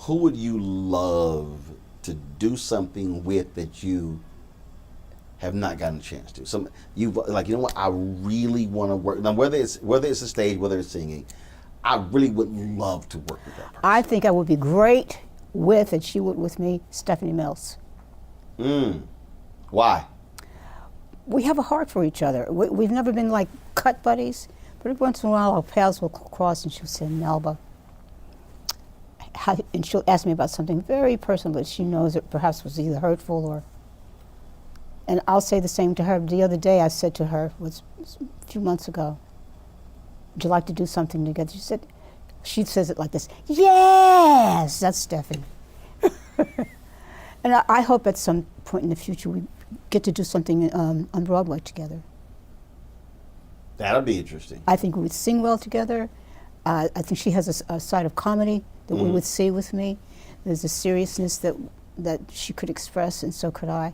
A: Who would you love to do something with that you have not gotten a chance to? Some you like, you know what? I really want to work. Now, whether it's a stage, whether it's singing, I really would love to work with that person.
B: I think I would be great with, and she would with me, Stephanie Mills.
A: Why?
B: We have a heart for each other. We've never been like cut buddies, but every once in a while our paths will cross, and she'll say, Melba. And she'll ask me about something very personal that she knows it perhaps was either hurtful or. And I'll say the same to her. The other day I said to her, was a few months ago, would you like to do something together? She says it like this, yes, that's Stephanie. And I hope at some point in the future we get to do something on Broadway together.
A: That'll be interesting.
B: I think we would sing well together. I think she has a side of comedy that we would see with me. There's a seriousness that she could express, and so could I.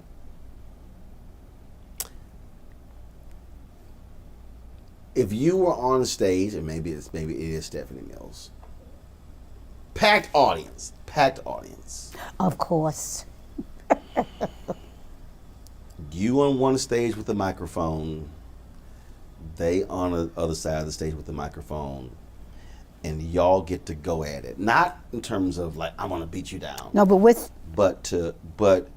A: If you were on stage, and maybe it is Stephanie Mills, packed audience.
B: Of course.
A: You on one stage with the microphone, they on the other side of the stage with the microphone, and y'all get to go at it. Not in terms of like, I'm gonna beat you down.
B: No, but
A: but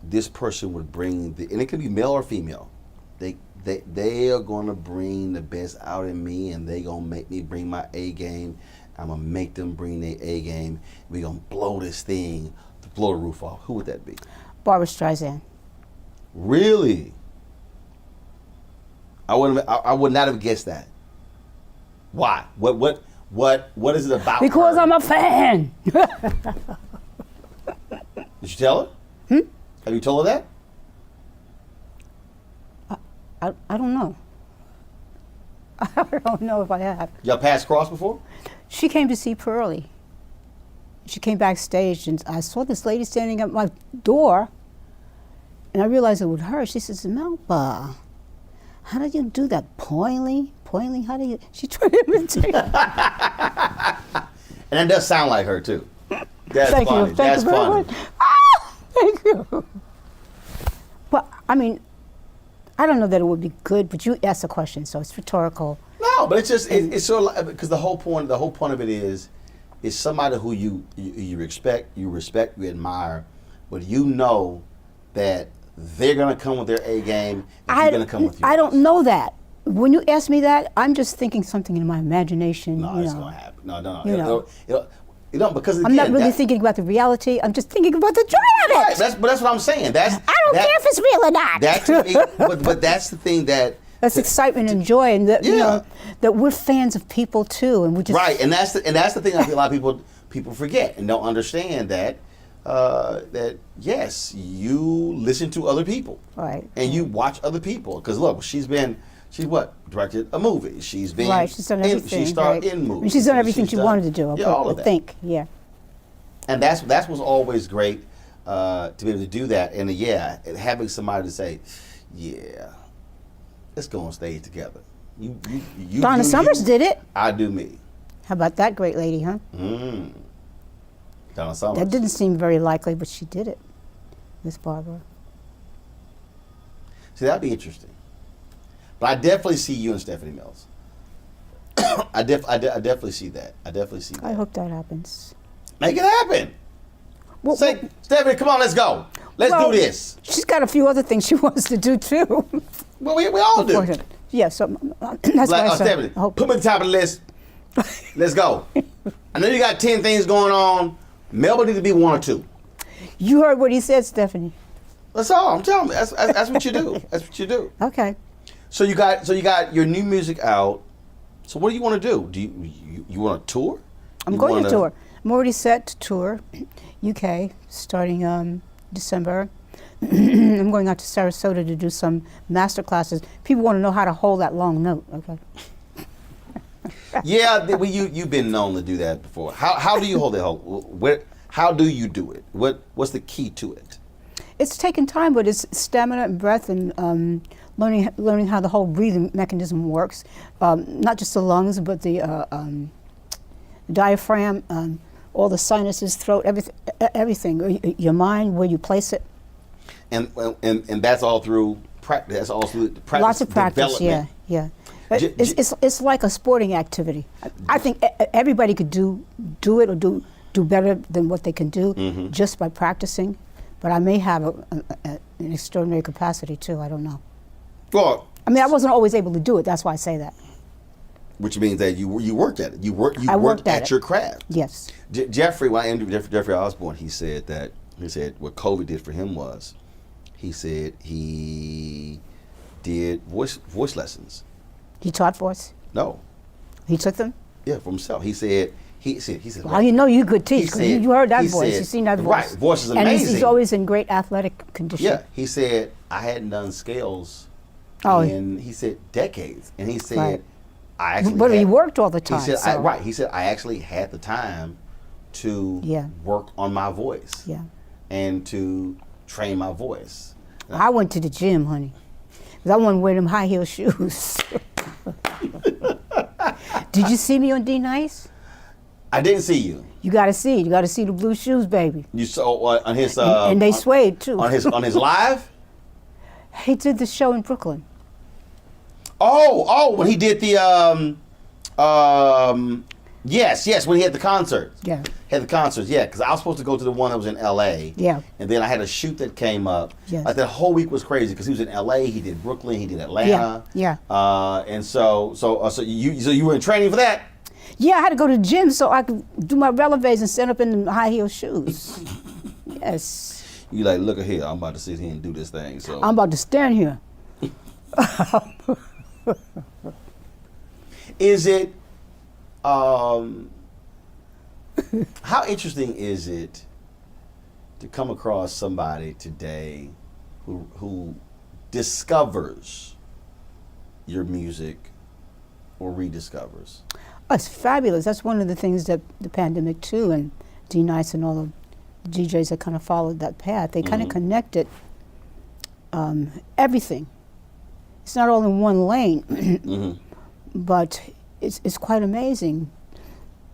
A: this person would bring and it could be male or female. They are gonna bring the best out in me, and they gonna make me bring my A game. I'm gonna make them bring their A game. We gonna blow this thing, blow the roof off. Who would that be?
B: Barbra Streisand.
A: Really? I would not have guessed that. Why? What is it about?
B: Because
A: her?
B: I'm a fan.
A: Did you tell her? Have you told her that?
B: I don't know. I don't know if I have.
A: Y'all passed cross before?
B: She came to see Pearlie. She came backstage, and I saw this lady standing at my door, And I realized it with her. She says, Melba, how do you do that? Pointing, how do you? She tried to imitate.
A: And it does sound like her too. That's
B: Thank
A: funny.
B: you. Thank
A: That's
B: you very
A: funny.
B: much. Ah, thank you. Well, I mean, I don't know that it would be good, but you asked a question, so it's rhetorical.
A: No, but it's just it's sort of like, because the whole point of it is somebody who you respect, you admire, but you know that they're gonna come with their A game, and you're gonna come with yours.
B: I don't know that. When you ask me that, I'm just thinking something in my imagination.
A: No,
B: you
A: it's
B: know.
A: gonna happen. No.
B: You
A: Because
B: know,
A: again,
B: I'm not really thinking about the reality. I'm just thinking about the joy of it.
A: Right, but that's what I'm saying.
B: I don't care if it's real or not.
A: That to me, but that's the thing
B: that's excitement and joy, and that, you know, that we're fans of people too, and we just
A: right. And that's the thing I feel a lot of people forget and don't understand that yes, you listen to other people,
B: right,
A: and you watch other people. Because look, she's directed a movie. She's been
B: right. She's done everything.
A: She starred
B: right.
A: in movies.
B: And she's done everything she wanted to do.
A: All of that.
B: And
A: that's what's always great to be able to do that. And having somebody to say, yeah, let's go on stage together. You
B: Donna Summers did it.
A: I do me.
B: How about that great lady, huh?
A: Donna Summers.
B: That didn't seem very likely, but she did it, Miss Barbara.
A: See, that'd be interesting. But I definitely see you and Stephanie Mills. I definitely see that.
B: I hope that happens.
A: Make it happen.
B: Well,
A: say, Stephanie, come on, let's go. Let's do this.
B: She's got a few other things she wants to do too.
A: Well, we all do.
B: Yeah, so that's why I said.
A: Stephanie, put me at the top of the list. Let's go. I know you got 10 things going on. Melba needs to be 1 or 2.
B: You heard what he said, Stephanie.
A: That's all I'm telling you. That's what you do. That's what you do.
B: Okay.
A: So you got your new music out. So what do you want to do? Do you want to tour?
B: I'm going to tour. I'm already set to tour UK starting December. I'm going out to Sarasota to do some master classes. People want to know how to hold that long note. Okay.
A: Yeah, you've been known to do that before. How do you hold it? How do you do it? What's the key to it?
B: It's taken time, but it's stamina and breath and learning how the whole breathing mechanism works. Not just the lungs, but the diaphragm, all the sinuses, throat, everything. Your mind, where you place it.
A: And that's all through practice. That's all through the practice.
B: Lots of practice. Yeah. It's like a sporting activity. I think everybody could do it or do better than what they can do just by practicing. But I may have an extraordinary capacity too. I don't know.
A: Well,
B: I mean, I wasn't always able to do it. That's why I say that.
A: Which means that you worked at it. You worked at your craft.
B: Yes.
A: Jeffrey, when I interviewed Jeffrey Osborne, he said what COVID did for him was, he said he did voice lessons.
B: He taught voice?
A: No.
B: He took them?
A: Yeah, for himself. He said.
B: Well, you know you could teach because you heard that voice. You've seen that voice.
A: Right, voice is amazing.
B: And he's always in great athletic condition.
A: Yeah, he said I hadn't done scales in he said decades, and he said I actually.
B: But he worked all the time.
A: He said He said I actually had the time to work on my voice.
B: Yeah.
A: And to train my voice.
B: I went to the gym, honey, because I wanted to wear them high heel shoes. Did you see me on D Nice?
A: I didn't see you.
B: You got to see. You got to see the blue shoes, baby.
A: You saw on his.
B: And they swayed too.
A: On his live.
B: He did the show in Brooklyn.
A: Oh, when he did the yes, when he had the concert.
B: Yeah.
A: Had the concerts, yeah, because I was supposed to go to the one that was in L.A.
B: Yeah.
A: And then I had a shoot that came up.
B: Yes.
A: Like that whole week was crazy because he was in L.A., he did Brooklyn, he did Atlanta.
B: Yeah.
A: And so you were in training for that?
B: Yeah, I had to go to the gym so I could do my releves and stand up in the high heel shoes. Yes.
A: You like, look at here, I'm about to sit here and do this thing. So
B: I'm about to stand here.
A: Is it how interesting is it to come across somebody today who discovers your music or rediscovers?
B: Oh, it's fabulous. That's one of the things that the pandemic too, and D Nice and all the DJs that kind of followed that path, they kind of connected everything. It's not all in one lane,
A: Mm-hmm.
B: but it's quite amazing.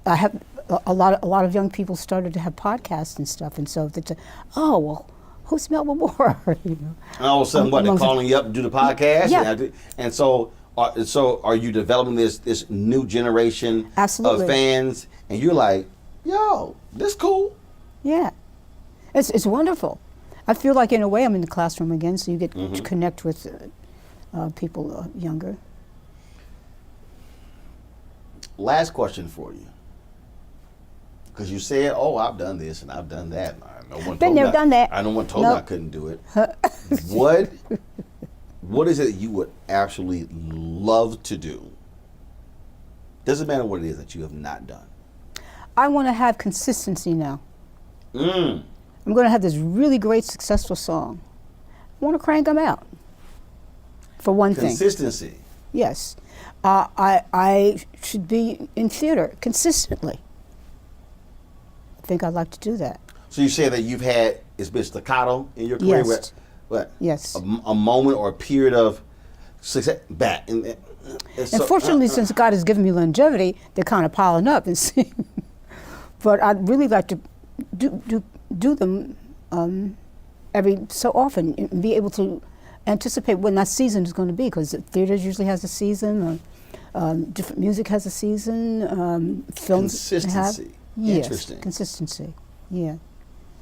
B: I have a lot of young people started to have podcasts and stuff, and so they say, "Oh, well, who's Melba Moore?" You know?
A: And all of a sudden, what, they're calling you up to do the podcast?
B: Yeah.
A: And so are you developing this new generation
B: Absolutely.
A: of fans? And you're like, yo, this cool.
B: Yeah, it's wonderful. I feel like in a way I'm in the classroom again, so you get to connect with people younger.
A: Last question for you. Because you said, oh, I've done this and I've done that. No one
B: Been there, done that.
A: No one told me I couldn't do it. What is it you would absolutely love to do? Doesn't matter what it is that you have not done.
B: I want to have consistency now.
A: Mm.
B: I'm going to have this really great, successful song. I want to crank them out. For one thing.
A: Consistency.
B: Yes. I should be in theater consistently. I think I'd like to do that.
A: So you say that it's been staccato in your career?
B: Yes.
A: What?
B: Yes.
A: A moment or a period of success back. And
B: fortunately, since God has given me longevity, they're kind of piling up and see. But I'd really like to do them every so often and be able to anticipate when that season is going to be, because theaters usually has a season, or different music has a season, films
A: Consistency.
B: have. Yes,
A: Interesting.
B: consistency. Yeah.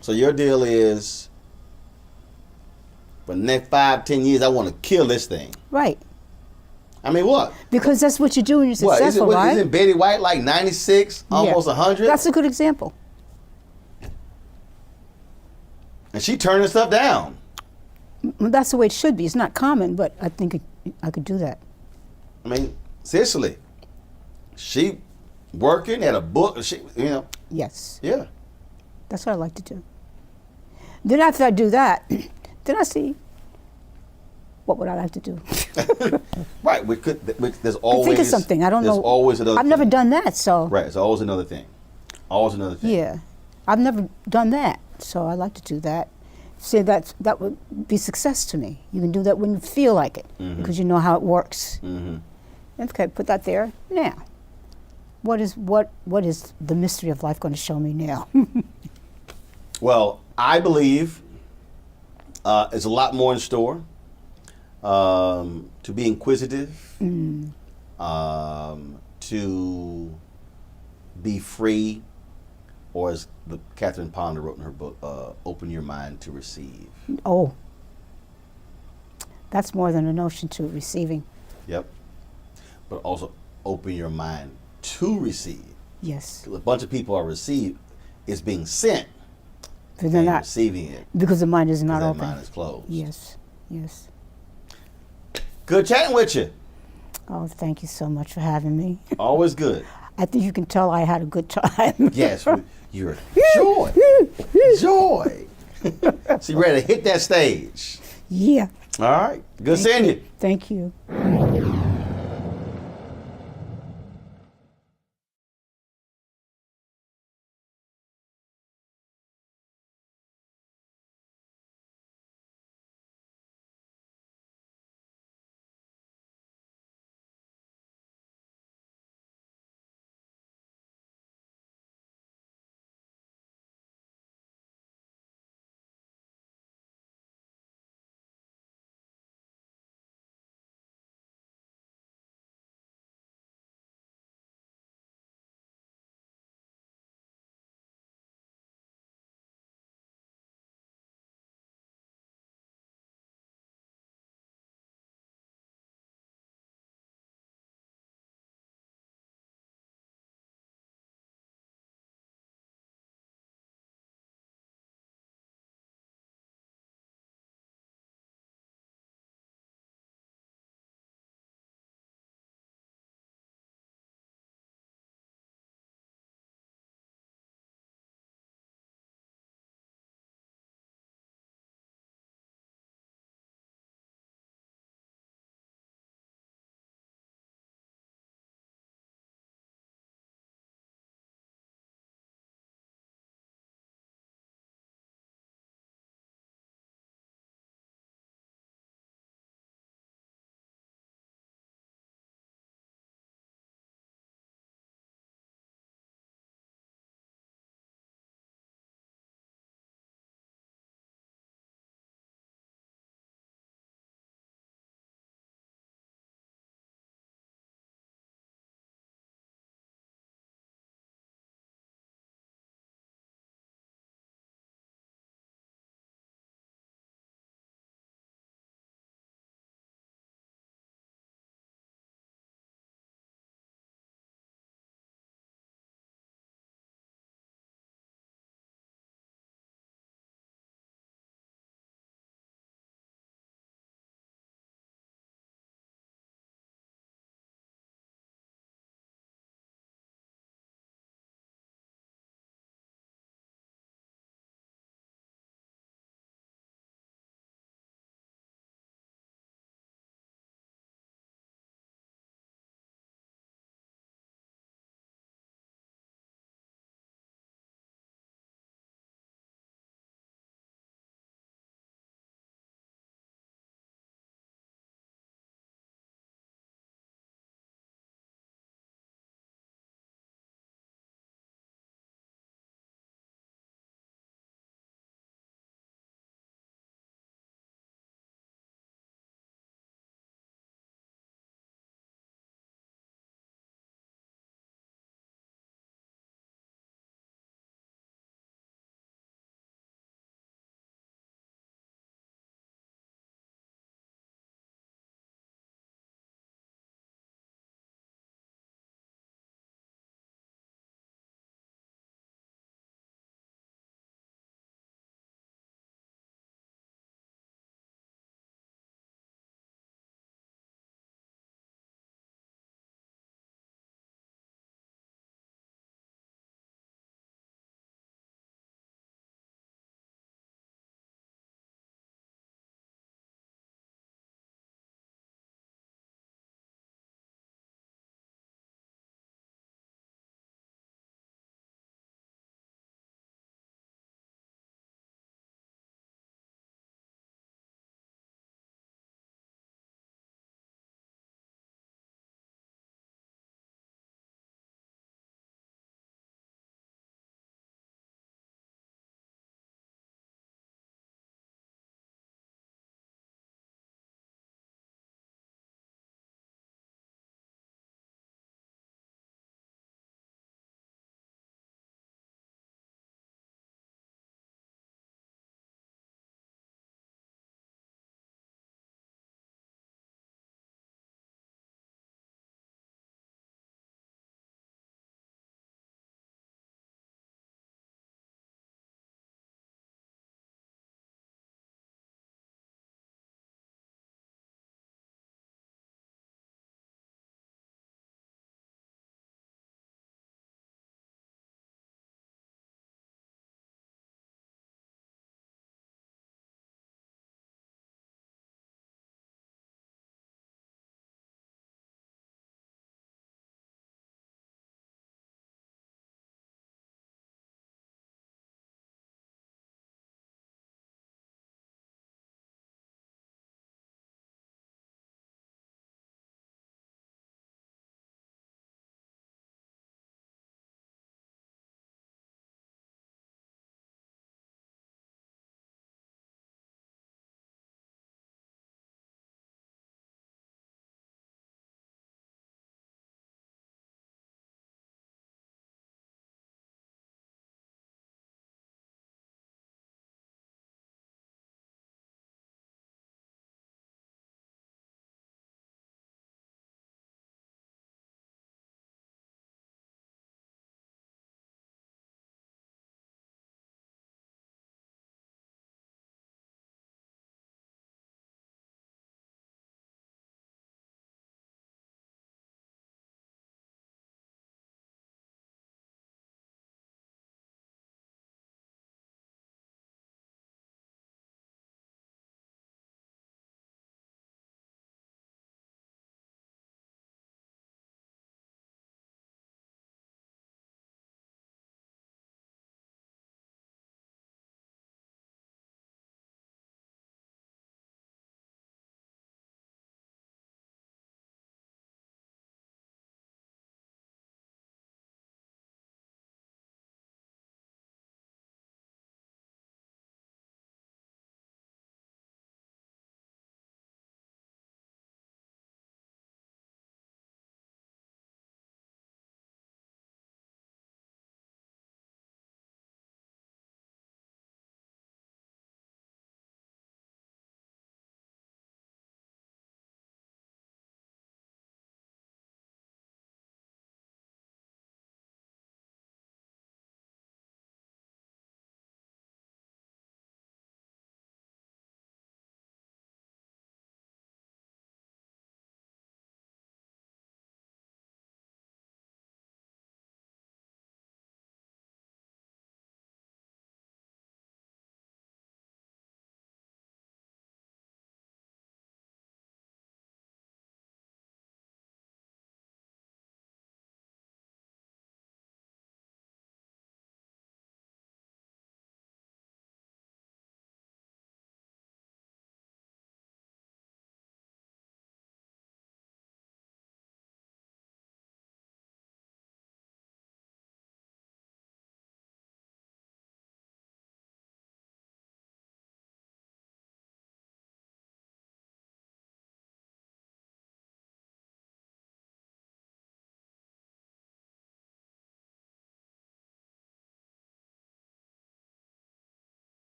A: So your deal is, for the next 5-10 years, I want to kill this thing.
B: Right.
A: I mean, what?
B: Because that's what you do when you're successful, right?
A: Isn't Betty White like 96, almost 100?
B: That's a good example.
A: And she turning stuff down.
B: Well, that's the way it should be. It's not common, but I think I could do that.
A: I mean, seriously, she working at a book.
B: Yes.
A: Yeah.
B: That's what I like to do. Then after I do that, then I see what would I like to do.
A: Right. There's always.
B: Think of something. I don't know.
A: There's always another.
B: I've never done that, so.
A: Right. It's always another thing. Always another thing.
B: Yeah, I've never done that, so I like to do that. Say that would be success to me. You can do that when you feel like it, because you know how it works.
A: Mm-hmm.
B: Okay, put that there. Now, what is the mystery of life going to show me now?
A: Well, I believe there's a lot more in store. To be inquisitive, to be free, or as Catherine Ponder wrote in her book, open your mind to receive.
B: Oh, that's more than a notion to receiving.
A: Yep. But also open your mind to receive.
B: Yes.
A: 'Cause a bunch of people are it's being sent.
B: But they're not
A: receiving it.
B: because the mind is not open.
A: The mind is closed.
B: Yes, yes.
A: Good chatting with you.
B: Oh, thank you so much for having me.
A: Always good.
B: I think you can tell I had a good time.
A: Yes, you're joy. Joy. So you ready to hit that stage?
B: Yeah.
A: All right. Good seeing you.
B: Thank you.